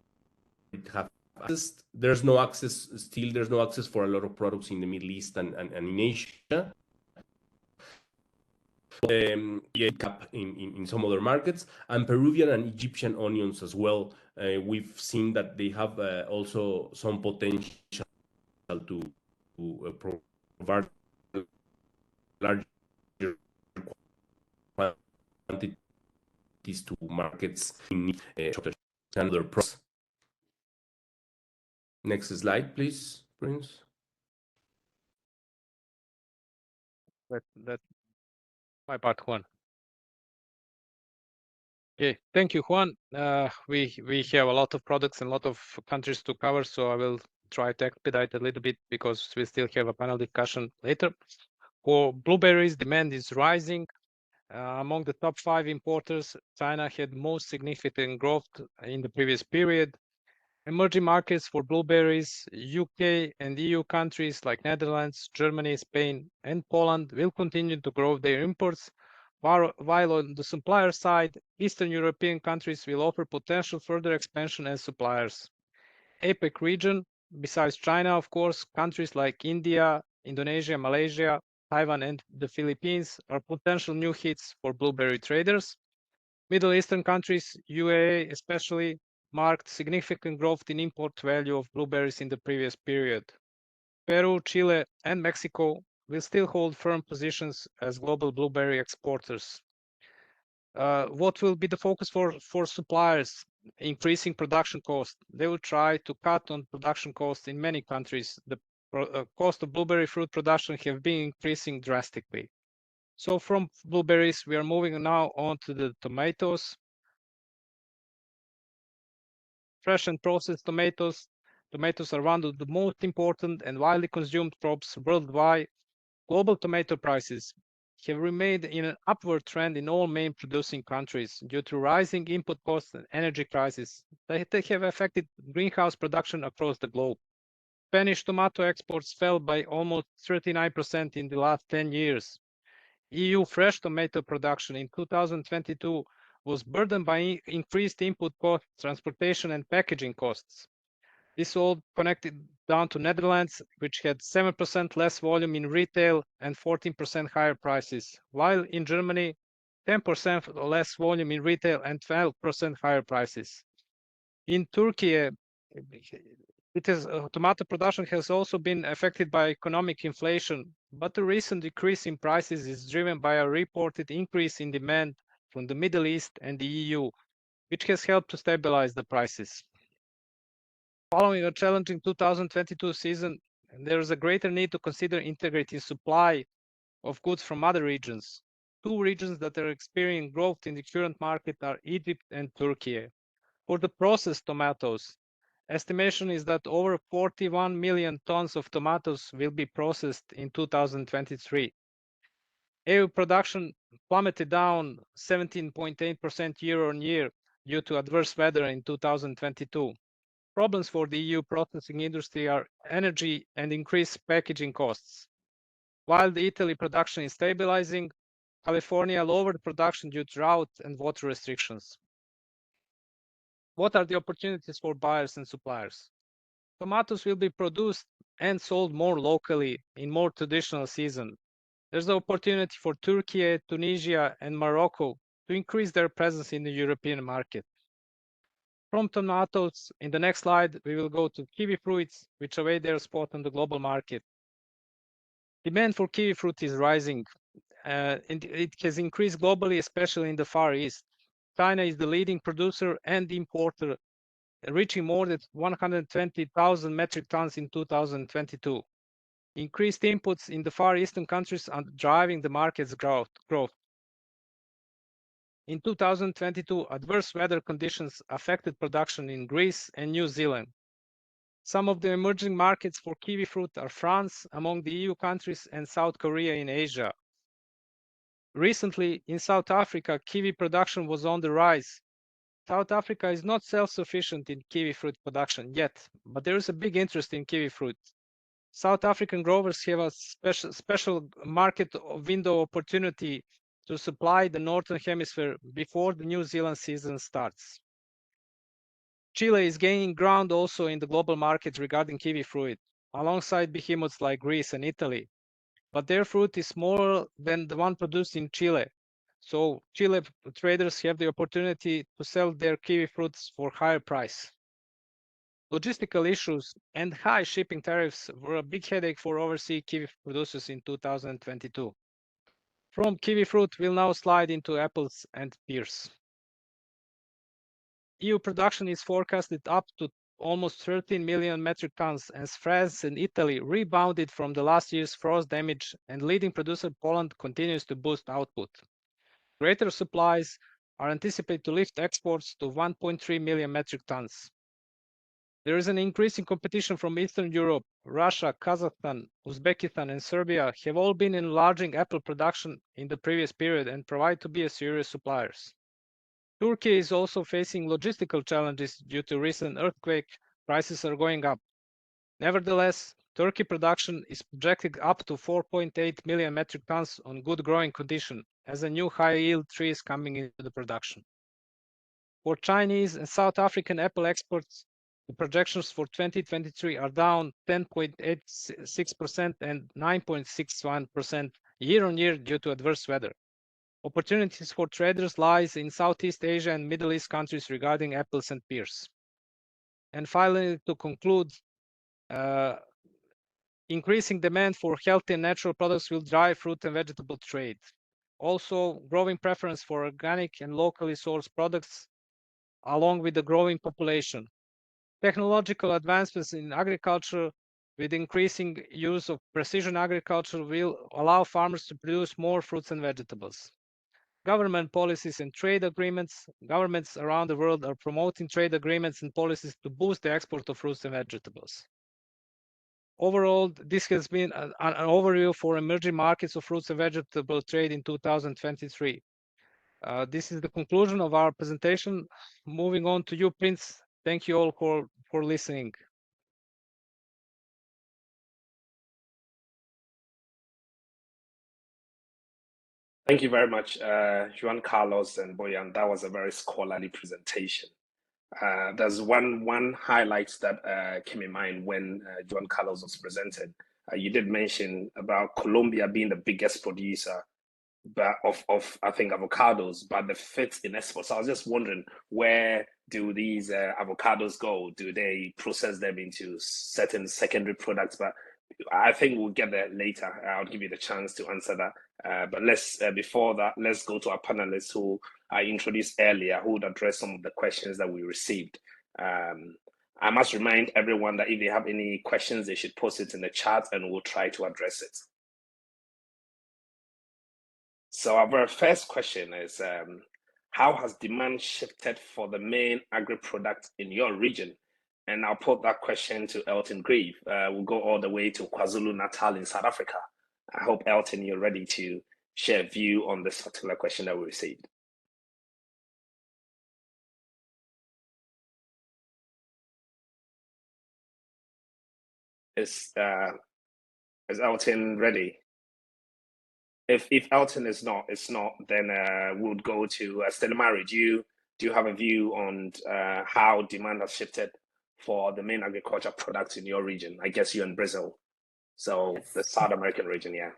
it have access. There's no access for a lot of products in the Middle East and in Asia. Cap in some other markets, and Peruvian and Egyptian onions as well. We've seen that they have also some potential to provide larger quantities to markets in and other products. Next slide, please, Prince. That's my part, Juan. Okay, thank you, Juan. We have a lot of products and a lot of countries to cover, so I will try to expedite a little bit because we still have a panel discussion later. For blueberries, demand is rising. Among the top 5 importers, China had most significant growth in the previous period. Emerging markets for blueberries, UK and EU countries like Netherlands, Germany, Spain, and Poland will continue to grow their imports, while on the supplier side, Eastern European countries will offer potential further expansion as suppliers. APEC region, besides China, of course, countries like India, Indonesia, Malaysia, Taiwan, and the Philippines are potential new hits for blueberry traders. Middle Eastern countries, UAE especially, marked significant growth in import value of blueberries in the previous period. Peru, Chile, and Mexico will still hold firm positions as global blueberry exporters. What will be the focus for suppliers? Increasing production cost. They will try to cut on production costs in many countries. The cost of blueberry fruit production have been increasing drastically. So from blueberries, we are moving now on to the tomatoes. Fresh and processed tomatoes. Tomatoes are one of the most important and widely consumed crops worldwide. Global tomato prices have remained in an upward trend in all main producing countries due to rising input costs and energy crisis. They have affected greenhouse production across the globe. Spanish tomato exports fell by almost 39% in the last 10 years. EU fresh tomato production in 2022 was burdened by increased input costs, transportation, and packaging costs. This all connected down to Netherlands, which had 7% less volume in retail and 14% higher prices, while in Germany, 10% less volume in retail and 12% higher prices. In Turkey, tomato production has also been affected by economic inflation, but the recent decrease in prices is driven by a reported increase in demand from the Middle East and the EU, which has helped to stabilize the prices. Following a challenging 2022 season, there is a greater need to consider integrating supply of goods from other regions. 2 regions that are experiencing growth in the current market are Egypt and Turkey. For the processed tomatoes, estimation is that over 41 million tons of tomatoes will be processed in 2023. EU production plummeted down 17.8% year on year due to adverse weather in 2022. Problems for the EU processing industry are energy and increased packaging costs. While the Italy production is stabilizing, California lowered production due to drought and water restrictions. What are the opportunities for buyers and suppliers? Tomatoes will be produced and sold more locally in more traditional season. There's the opportunity for Turkey, Tunisia, and Morocco to increase their presence in the European market. From tomatoes, in the next slide, we will go to kiwi fruits, which await their spot on the global market. Demand for kiwi fruit is rising, and it has increased globally, especially in the Far East. China is the leading producer and importer, reaching more than 120,000 metric tons in 2022. Increased inputs in the Far Eastern countries are driving the market's growth. In 2022, adverse weather conditions affected production in Greece and New Zealand. Some of the emerging markets for kiwi fruit are France among the EU countries and South Korea in Asia. Recently, in South Africa, kiwi production was on the rise. South Africa is not self-sufficient in kiwi fruit production yet, but there is a big interest in kiwi fruit. South African growers have a special market window opportunity to supply the Northern Hemisphere before the New Zealand season starts. Chile is gaining ground also in the global market regarding kiwi fruit, alongside behemoths like Greece and Italy. But their fruit is smaller than the one produced in Chile. So Chile traders have the opportunity to sell their kiwi fruits for higher price. Logistical issues and high shipping tariffs were a big headache for overseas kiwi producers in 2022. From kiwi fruit, we'll now slide into apples and pears. EU production is forecasted up to almost 13 million metric tons as France and Italy rebounded from the last year's frost damage, and leading producer Poland continues to boost output. Greater supplies are anticipated to lift exports to 1.3 million metric tons. There is an increasing competition from Eastern Europe. Russia, Kazakhstan, Uzbekistan, and Serbia have all been enlarging apple production in the previous period and provide to be a serious suppliers. Turkey is also facing logistical challenges due to recent earthquake. Prices are going up. Nevertheless, Turkey production is projected up to 4.8 million metric tons on good growing condition as a new high yield tree is coming into the production. For Chinese and South African apple exports, the projections for 2023 are down 10.86% and 9.61% year on year due to adverse weather. Opportunities for traders lies in Southeast Asia and Middle East countries regarding apples and pears. And finally, to conclude, increasing demand for healthy and natural products will drive fruit and vegetable trade. Also, growing preference for organic and locally sourced products, along with the growing population. Technological advancements in agriculture with increasing use of precision agriculture will allow farmers to produce more fruits and vegetables. Government policies and trade agreements. Governments around the world are promoting trade agreements and policies to boost the export of fruits and vegetables. Overall, this has been an overview for emerging markets of fruits and vegetable trade in 2023. This is the conclusion of our presentation. Moving on to you, Prince. Thank you all for listening. Thank you very much, Juan Carlos and Bojan. That was a very scholarly presentation. There's one highlight that came in mind when Juan Carlos was presented. You did mention about Colombia being the biggest producer of I think avocados, but the fifth in exports. So I was just wondering, where do these avocados go? Do they process them into certain secondary products? But I think we'll get there later. I'll give you the chance to answer that. But before that, let's go to our panelists who I introduced earlier, who would address some of the questions that we received. I must remind everyone that if they have any questions, they should post it in the chat and we'll try to address it. So our very first question is, how has demand shifted for the main agri-product in your region? And I'll put that question to Elton Greeve. We'll go all the way to KwaZulu-Natal in South Africa. I hope, Elton, you're ready to share a view on this particular question that we received. Is Elton ready? If Elton is not, then we'll go to Stelamari. Do you have a view on how demand has shifted for the main agriculture products in your region? I guess you're in Brazil, so yes. The South American region, yeah.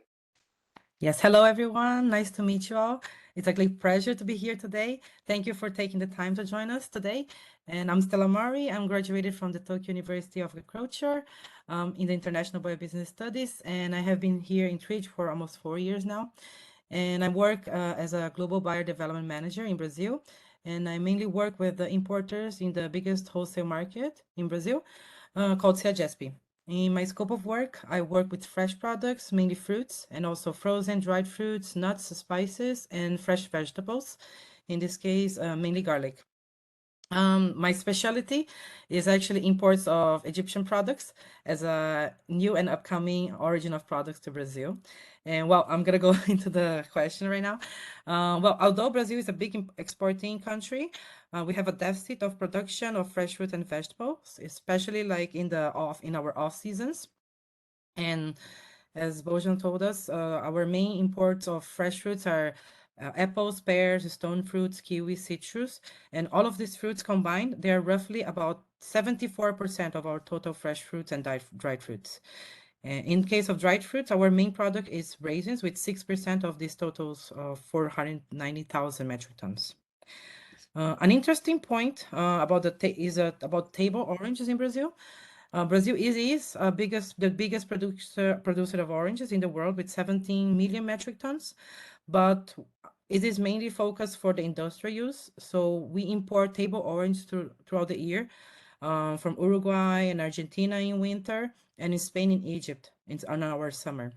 Yes, hello everyone. Nice to meet you all. It's a great pleasure to be here today. Thank you for taking the time to join us today. And I'm Stelamari. I'm graduated from the Tokyo University of Agriculture in the International Biobusiness Studies, and I have been here in Tridge for almost 4 years now. And I work as a global buyer development manager in Brazil, and I mainly work with the importers in the biggest wholesale market in Brazil called CEAGESP. In my scope of work, I work with fresh products, mainly fruits, and also frozen, dried fruits, nuts, spices, and fresh vegetables. In this case, mainly garlic. My specialty is actually imports of Egyptian products as a new and upcoming origin of products to Brazil. And well, I'm gonna go into the question right now. Well, although Brazil is a big exporting country, we have a deficit of production of fresh fruit and vegetables, especially like in our off seasons. And as Bojan told us, our main imports of fresh fruits are apples, pears, stone fruits, kiwi, citrus, and all of these fruits combined, they are roughly about 74% of our total fresh fruits and dried fruits. In case of dried fruits, our main product is raisins with 6% of these totals of 490,000 metric tons. An interesting point about about table oranges in Brazil. Brazil is the biggest producer of oranges in the world with 17 million metric tons, but it is mainly focused for the industrial use. So we import table orange throughout the year from Uruguay and Argentina in winter, and in Spain and Egypt on our summer.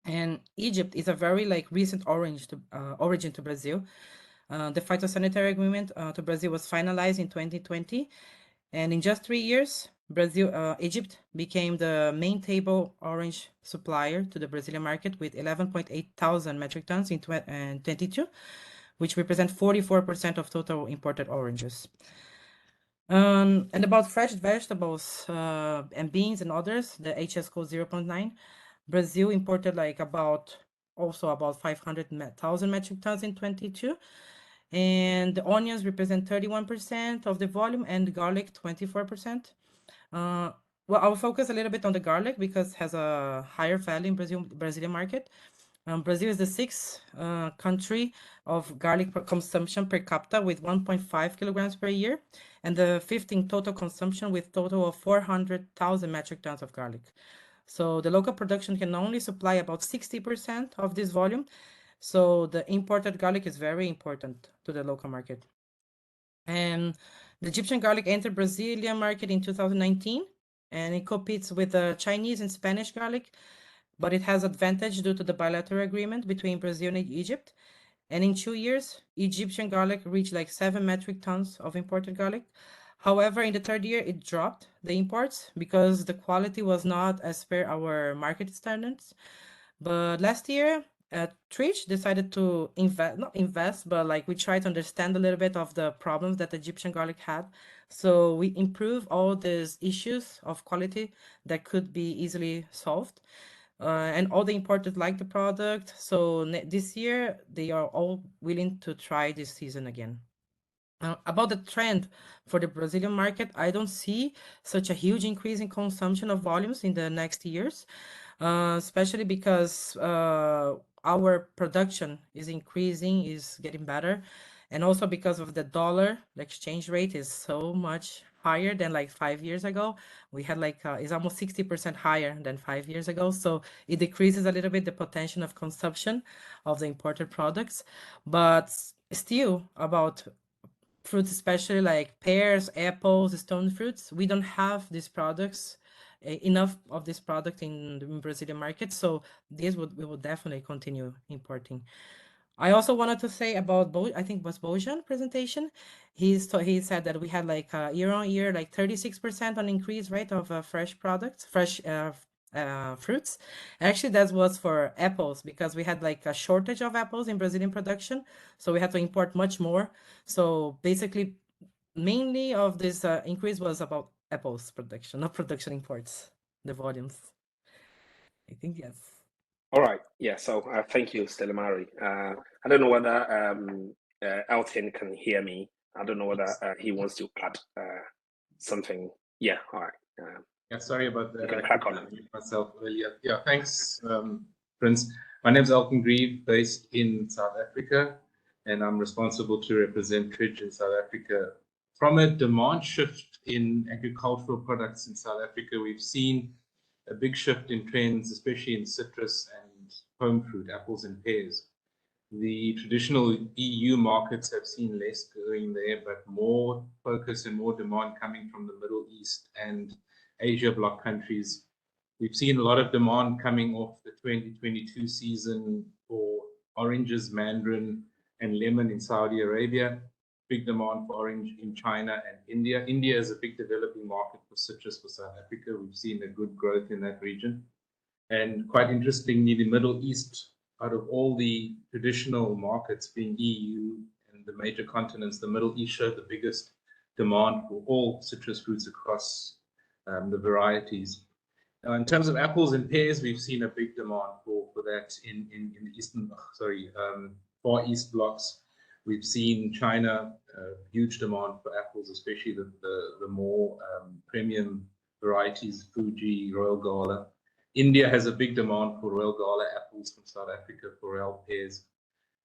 And Egypt is a very recent origin to Brazil. The phytosanitary agreement to Brazil was finalized in 2020. And in just 3 years, Egypt became the main table orange supplier to the Brazilian market with 11.8 thousand metric tons in 2022, which represent 44% of total imported oranges. And about fresh vegetables and beans and others, the HS code 0.9, Brazil imported like about 500,000 metric tons in 22. And the onions represent 31% of the volume and garlic 24%. Well, I'll focus a little bit on the garlic because it has a higher value in Brazilian market. Brazil is the sixth country of garlic consumption per capita with 1.5 kilograms per year, and the fifth in total consumption with total of 400,000 metric tons of garlic. So the local production can only supply about 60% of this volume. So the imported garlic is very important to the local market. And the Egyptian garlic entered Brazilian market in 2019, and it competes with the Chinese and Spanish garlic, but it has advantage due to the bilateral agreement between Brazil and Egypt. And in 2 years, Egyptian garlic reached like 7 metric tons of imported garlic. However, in the third year, it dropped the imports because the quality was not as per our market standards. But last year, Tridge decided to not invest, but like we tried to understand a little bit of the problems that Egyptian garlic had. So we improve all these issues of quality that could be easily solved. And all the importers like the product. So this year, they are all willing to try this season again. About the trend for the Brazilian market, I don't see such a huge increase in consumption of volumes in the next years, especially because our production is increasing, is getting better, and also because of the dollar, the exchange rate is so much higher than like 5 years ago. We had like it's almost 60% higher than 5 years ago, so it decreases a little bit the potential of consumption of the imported products, but still about fruits, especially like pears, apples, stone fruits, we don't have these products, enough of this product in the Brazilian market, so we will definitely continue importing. I also wanted to say about I think it was Bojan presentation. He said that we had like year on year like 36% on increase rate of fresh products, fresh fruits. Actually, that was for apples because we had like a shortage of apples in Brazilian production, so we had to import much more. So basically, mainly of this increase was about apples production, not production imports, the volumes. I think yes. All right. Yeah. So thank you, Stelamari. I don't know whether Elton can hear me. I don't know whether he wants to add something. Yeah. All right. Yeah, sorry about that. You can crack on. Myself earlier. Yeah, thanks, Prince. My name is Elton Greeve, based in South Africa, and I'm responsible to represent Tridge in South Africa. From a demand shift in agricultural products in South Africa, we've seen a big shift in trends, especially in citrus and home fruit, apples and pears. The traditional EU markets have seen less going there, but more focus and more demand coming from the Middle East and Asia bloc countries. We've seen a lot of demand coming off the 2022 season for oranges, mandarin, and lemon in Saudi Arabia. Big demand for orange in China and India. India is a big developing market for citrus for South Africa. We've seen a good growth in that region. And quite interestingly, the Middle East, out of all the traditional markets being EU and the major continents, the Middle East showed the biggest demand for all citrus fruits across the varieties. Now, in terms of apples and pears, we've seen a big demand for that in the eastern, Far East blocks. We've seen China, huge demand for apples, especially the more premium varieties, Fuji, Royal Gala. India has a big demand for Royal Gala apples from South Africa, for Royal pears.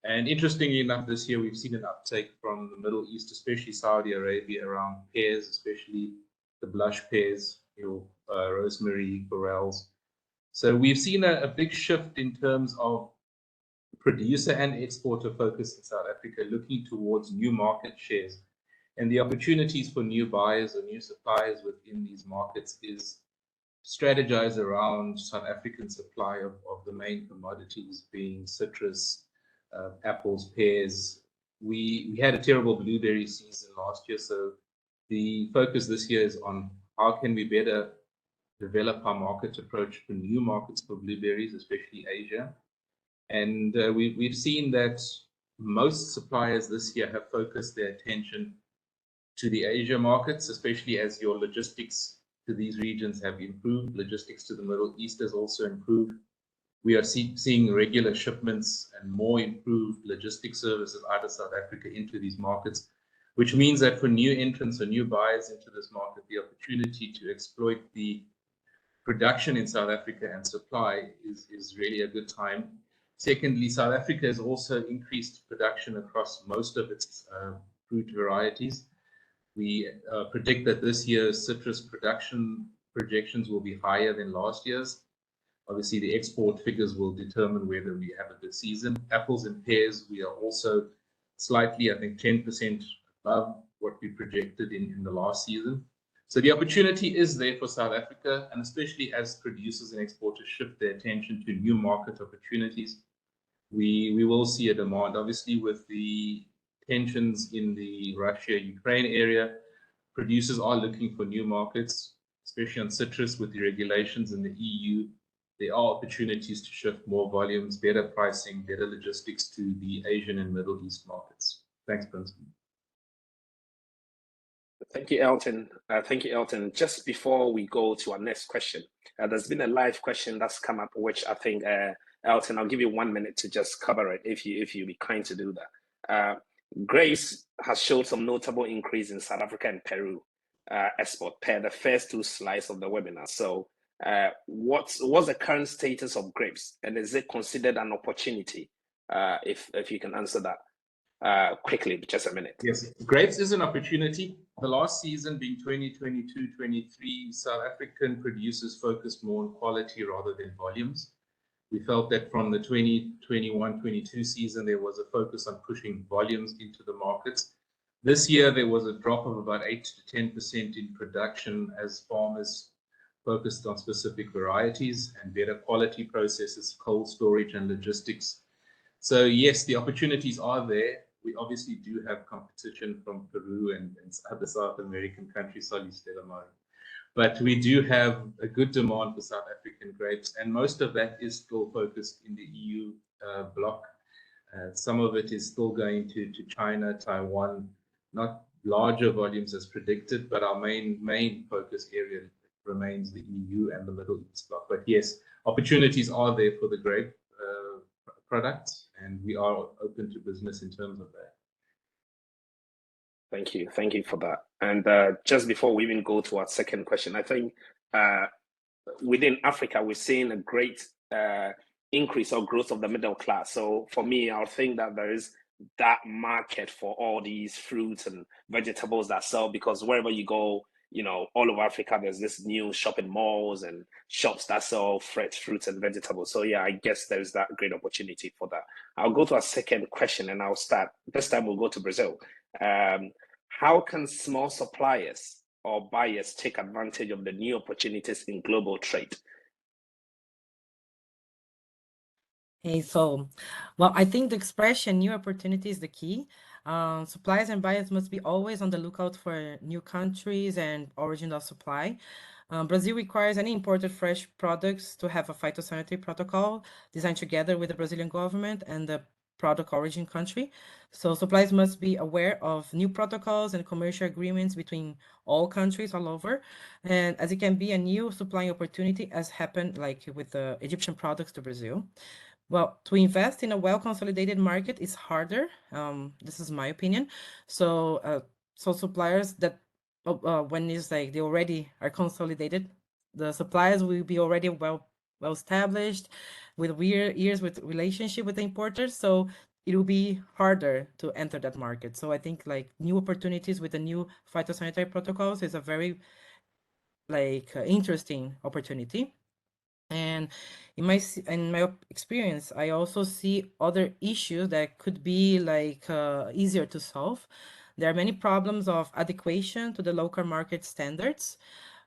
And interestingly enough, this year we've seen an uptake from the Middle East, especially Saudi Arabia, around pears, especially the blush pears, your rosemary, Borels. So we've seen a big shift in terms of producer and exporter focus in South Africa, looking towards new market shares. And the opportunities for new buyers or new suppliers within these markets is strategize around South African supply of the main commodities, being citrus, apples, pears. We had a terrible blueberry season last year, so The focus this year is on how can we better develop our market approach for new markets for blueberries, especially Asia. And we've seen that most suppliers this year have focused their attention to the Asia markets, especially as your logistics to these regions have improved. Logistics to the Middle East has also improved. We are seeing regular shipments and more improved logistics services out of South Africa into these markets, which means that for new entrants or new buyers into this market, the opportunity to exploit the production in South Africa and supply is really a good time. Secondly, South Africa has also increased production across most of its fruit varieties. We predict that this year's citrus production projections will be higher than last year's. Obviously, the export figures will determine whether we have a good season. Apples and pears, we are also slightly, I think, 10% above what we projected in the last season. So the opportunity is there for South Africa, and especially as producers and exporters shift their attention to new market opportunities, we will see a demand. Obviously, with the tensions in the Russia-Ukraine area, producers are looking for new markets, especially on citrus with the regulations in the EU. There are opportunities to shift more volumes, better pricing, better logistics to the Asian and Middle East markets. Thanks, Prince. Thank you, Elton. Thank you, Elton. Just before we go to our next question, there's been a live question that's come up, which I think, Elton, I'll give you 1 minute to just cover it if you be kind to do that. Grace has showed some notable increase in South Africa and Peru export per the first 2 slides of the webinar. So what's the current status of grapes, and is it considered an opportunity? If you can answer that quickly, just a minute. Yes, grapes is an opportunity. The last season being 2022-23, South African producers focused more on quality rather than volumes. We felt that from the 2021-22 season, there was a focus on pushing volumes into the markets. This year, there was a drop of about 8 to 10% in production as farmers focused on specific varieties and better quality processes, cold storage and logistics. So yes, the opportunities are there. We obviously do have competition from Peru and other South American countries, sorry, Stelamari. But we do have a good demand for South African grapes, and most of that is still focused in the EU bloc. Some of it is still going to China, Taiwan, not larger volumes as predicted, but our main focus area remains the EU and the Middle East bloc. But yes, opportunities are there for the grape products, and we are open to business in terms of that. Thank you for that. And just before we even go to our second question, I think within Africa, we're seeing a great increase or growth of the middle class. So for me, I think that there is that market for all these fruits and vegetables that sell, because wherever you go, you know, all over Africa, there's this new shopping malls and shops that sell fresh fruits and vegetables. So yeah, I guess there's that great opportunity for that. I'll go to our second question, and I'll start. This time we'll go to Brazil. How can small suppliers or buyers take advantage of the new opportunities in global trade? Okay, so, well, I think the expression new opportunity is the key. Suppliers and buyers must be always on the lookout for new countries and origin of supply. Brazil requires any imported fresh products to have a phytosanitary protocol designed together with the Brazilian government and the product origin country. So suppliers must be aware of new protocols and commercial agreements between all countries all over. And as it can be a new supplying opportunity, as happened like with the Egyptian products to Brazil. Well, to invest in a well-consolidated market is harder. This is my opinion. So, so suppliers that when it's like they already are consolidated, the suppliers will be already well established with years with relationship with the importers. So it will be harder to enter that market. So I think like new opportunities with the new phytosanitary protocols is a very like interesting opportunity. And in my experience, I also see other issues that could be like easier to solve. There are many problems of adequation to the local market standards.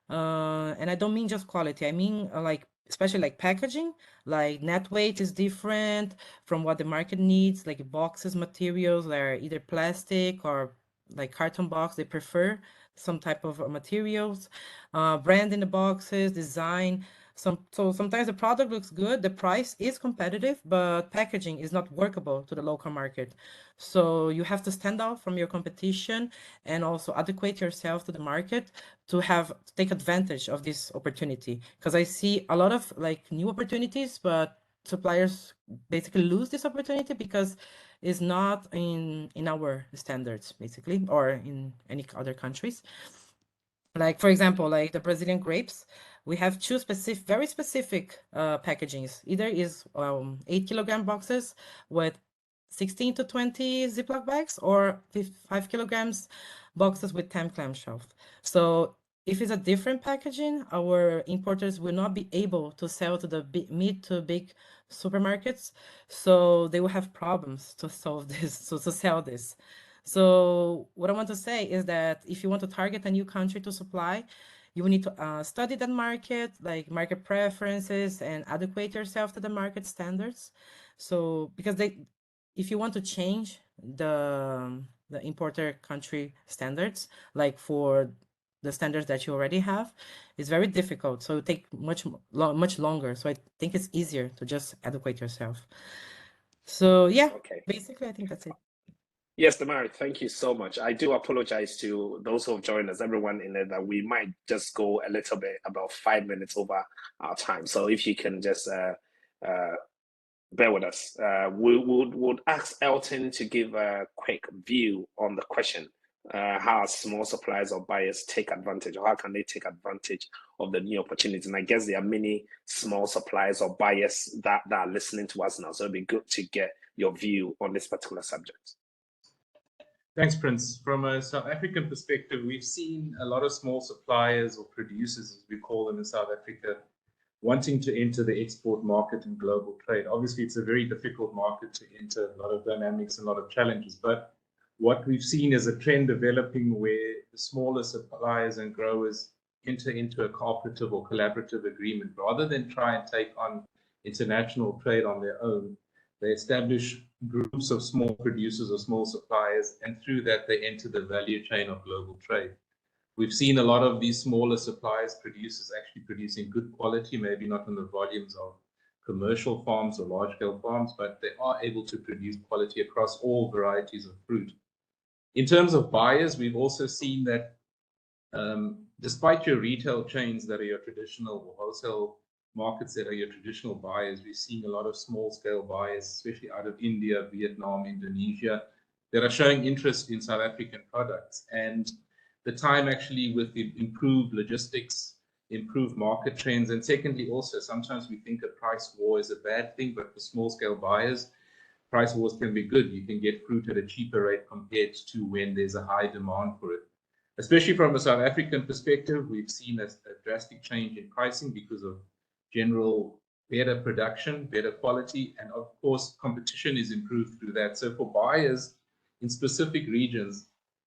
And I don't mean just quality. I mean like especially like packaging, like net weight is different from what the market needs, like boxes, materials that are either plastic or like carton box. They prefer some type of materials, brand in the boxes, design. So sometimes the product looks good, the price is competitive, but packaging is not workable to the local market. So you have to stand out from your competition and also adequate yourself to the market to take advantage of this opportunity. Because I see a lot of like new opportunities, but suppliers basically lose this opportunity because it's not in our standards, basically, or in any other countries. Like, for example, like the Brazilian grapes, we have two very specific packagings. Either is 8 kilogram boxes with 16 to 20 Ziploc bags, or 5 kilograms boxes with 10 clamshells. So if it's a different packaging, our importers will not be able to sell to the mid to big supermarkets. So they will have problems to solve this, so to sell this. So what I want to say is that if you want to target a new country to supply, you will need to study that market, like market preferences, and adequate yourself to the market standards. So because if you want to change the importer country standards, like for the standards that you already have, it's very difficult. So it take much longer. So I think it's easier to just adequate yourself. So yeah, Okay. basically I think that's it. Yes, Stelamari, thank you so much. I do apologize to those who have joined us, everyone in there, that we might just go a little bit, about 5 minutes over our time. So if you can just bear with us. We would ask Elton to give a quick view on the question. How small suppliers or buyers take advantage, or how can they take advantage of the new opportunities? And I guess there are many small suppliers or buyers that are listening to us now. So it'd be good to get your view on this particular subject. Thanks, Prince. From a South African perspective, we've seen a lot of small suppliers or producers, as we call them in South Africa, wanting to enter the export market and global trade. Obviously, it's a very difficult market to enter, a lot of dynamics, a lot of challenges. But what we've seen is a trend developing where the smaller suppliers and growers enter into a cooperative or collaborative agreement. Rather than try and take on international trade on their own, they establish groups of small producers or small suppliers, and through that, they enter the value chain of global trade. We've seen a lot of these smaller suppliers, producers actually producing good quality, maybe not in the volumes of commercial farms or large-scale farms, but they are able to produce quality across all varieties of fruit. In terms of buyers, we've also seen that despite your retail chains that are your traditional or wholesale markets that are your traditional buyers, we're seeing a lot of small-scale buyers, especially out of India, Vietnam, Indonesia, that are showing interest in South African products. And the time actually with the improved logistics, improved market trends, and secondly, also sometimes we think a price war is a bad thing, but for small-scale buyers, price wars can be good. You can get fruit at a cheaper rate compared to when there's a high demand for it. Especially from a South African perspective, we've seen a drastic change in pricing because of general better production, better quality, and of course, competition is improved through that. So for buyers in specific regions,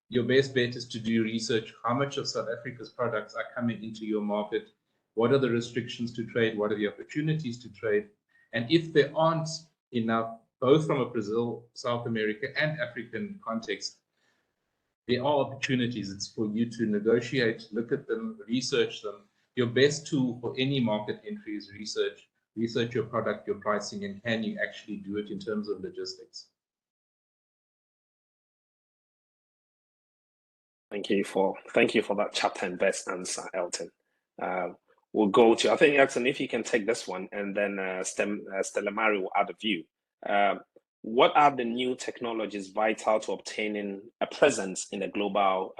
your best bet is to do research. How much of South Africa's products are coming into your market? What are the restrictions to trade? What are the opportunities to trade? And if there aren't enough, both from a Brazil, South America, and African context, there are opportunities. It's for you to negotiate, look at them, research them. Your best tool for any market entry is research. Research your product, your pricing, and can you actually do it in terms of logistics? Thank you for that chapter and verse answer, Elton. We'll go to, I think, Elton, if you can take this one, and then Stelamari will add a view. What are the new technologies vital to obtaining a presence in the global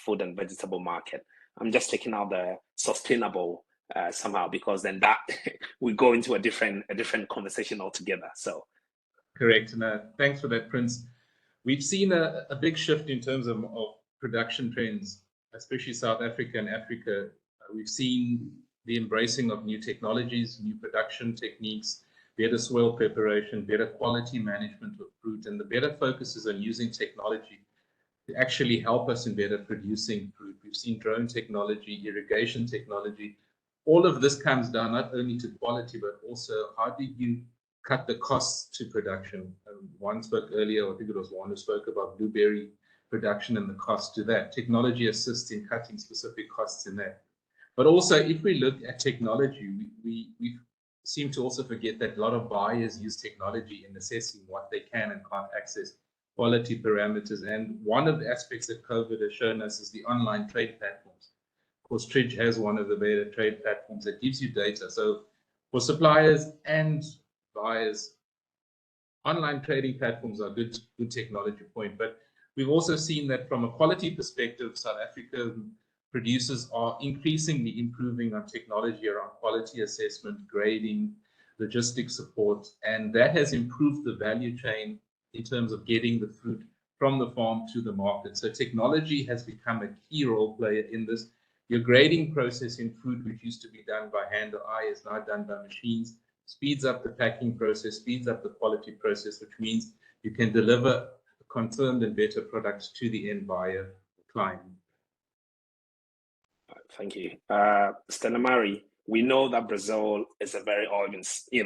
food and vegetable market? I'm just taking out the sustainable somehow, because then that we go into a different conversation altogether. So, correct. And thanks for that, Prince. We've seen a big shift in terms of production trends, especially South Africa and Africa. We've seen the embracing of new technologies, new production techniques, better soil preparation, better quality management of fruit, and the better focus is on using technology to actually help us in better producing fruit. We've seen drone technology, irrigation technology. All of this comes down not only to quality, but also how do you cut the costs to production. Juan spoke earlier, I think it was Juan who spoke about blueberry production and the cost to that. Technology assists in cutting specific costs in that. But also, if we look at technology, we seem to also forget that a lot of buyers use technology in assessing what they can and can't access, quality parameters. And one of the aspects that COVID has shown us is the online trade platforms. Of course, Tridge has one of the better trade platforms that gives you data. So for suppliers and buyers, online trading platforms are good technology point. But we've also seen that from a quality perspective, South African producers are increasingly improving on technology around quality assessment, grading, logistics support, and that has improved the value chain in terms of getting the fruit from the farm to the market. So technology has become a key role player in this. Your grading process in fruit, which used to be done by hand or eye, is now done by machines. Speeds up the packing process, speeds up the quality process, which means you can deliver confirmed and better products to the end buyer client. Thank you. Stelamari, we know that Brazil is a very, or even,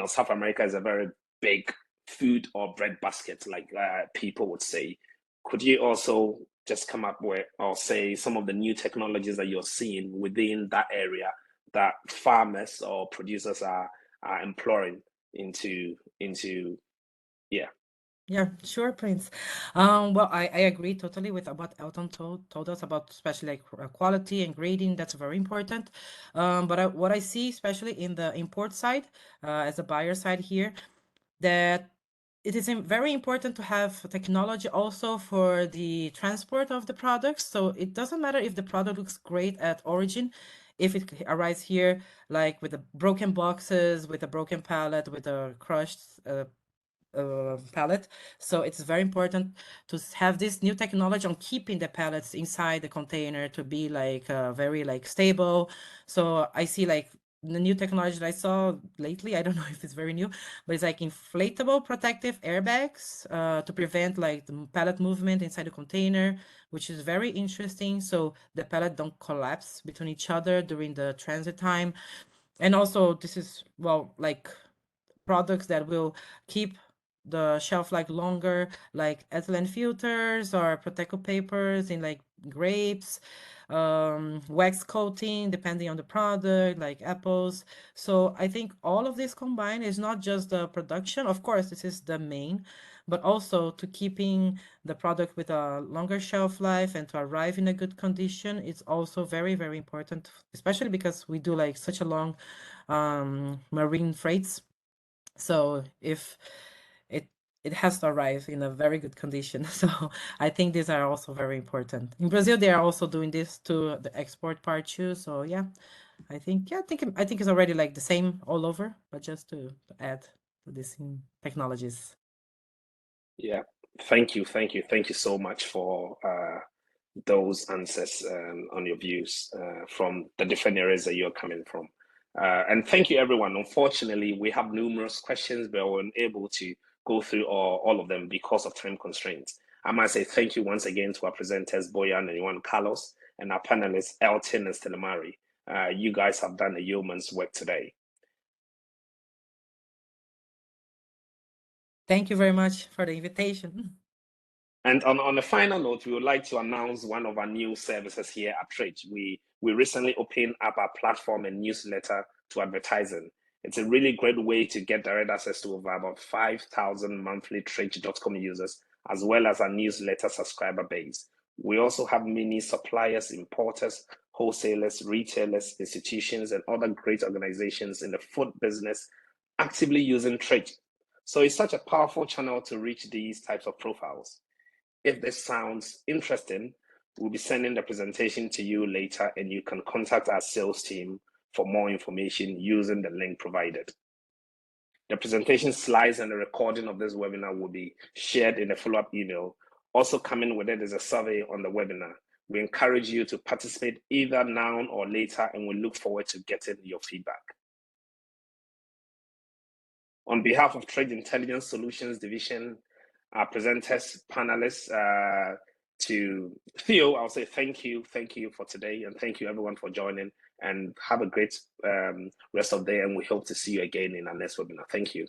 South America is a very big food or bread basket, like people would say. Could you also just come up with or say some of the new technologies that you're seeing within that area that farmers or producers are employing into yeah. Yeah, sure, Prince. Well, I agree totally with what Elton told us about, especially like quality and grading. That's very important. But what I see, especially in the import side, as a buyer side here, that it is very important to have technology also for the transport of the products. So it doesn't matter if the product looks great at origin, if it arrives here like with the broken boxes, with a broken pallet, with a crushed pallet. So it's very important to have this new technology on keeping the pallets inside the container to be like very like stable. So I see like the new technology that I saw lately, I don't know if it's very new, but it's like inflatable protective airbags to prevent like the pallet movement inside the container, which is very interesting. So the pallet don't collapse between each other during the transit time. And also this is, well, like products that will keep the shelf life longer, like ethylene filters or Proteco papers in like grapes, wax coating depending on the product, like apples. So I think all of this combined is not just the production, of course this is the main, but also to keeping the product with a longer shelf life and to arrive in a good condition. It's also very, very important, especially because we do like such a long marine freights. So if it has to arrive in a very good condition. So I think these are also very important. In Brazil, they are also doing this to the export part too. So yeah, I think it's already like the same all over, but just to add to these technologies. Yeah, thank you so much for those answers on your views from the different areas that you're coming from. And thank you, everyone. Unfortunately, we have numerous questions, but we're unable to go through all of them because of time constraints. I must say thank you once again to our presenters, Bojan and Juan Carlos, and our panelists, Elton and Stelamari. You guys have done a yeoman's work today. Thank you very much for the invitation. And on a final note, we would like to announce one of our new services here at Tridge. We recently opened up our platform and newsletter to advertising. It's a really great way to get direct access to over about 5,000 monthly Tridge.com users, as well as our newsletter subscriber base. We also have many suppliers, importers, wholesalers, retailers, institutions, and other great organizations in the food business actively using Tridge. So it's such a powerful channel to reach these types of profiles. If this sounds interesting, we'll be sending the presentation to you later, and you can contact our sales team for more information using the link provided. The presentation slides and the recording of this webinar will be shared in a follow-up email. Also coming with it is a survey on the webinar. We encourage you to participate either now or later, and we look forward to getting your feedback. On behalf of Trade Intelligence Solutions Division, our presenters, panelists, to Theo, I'll say thank you for today, and thank you everyone for joining, and have a great rest of the day, and we hope to see you again in our next webinar. Thank you.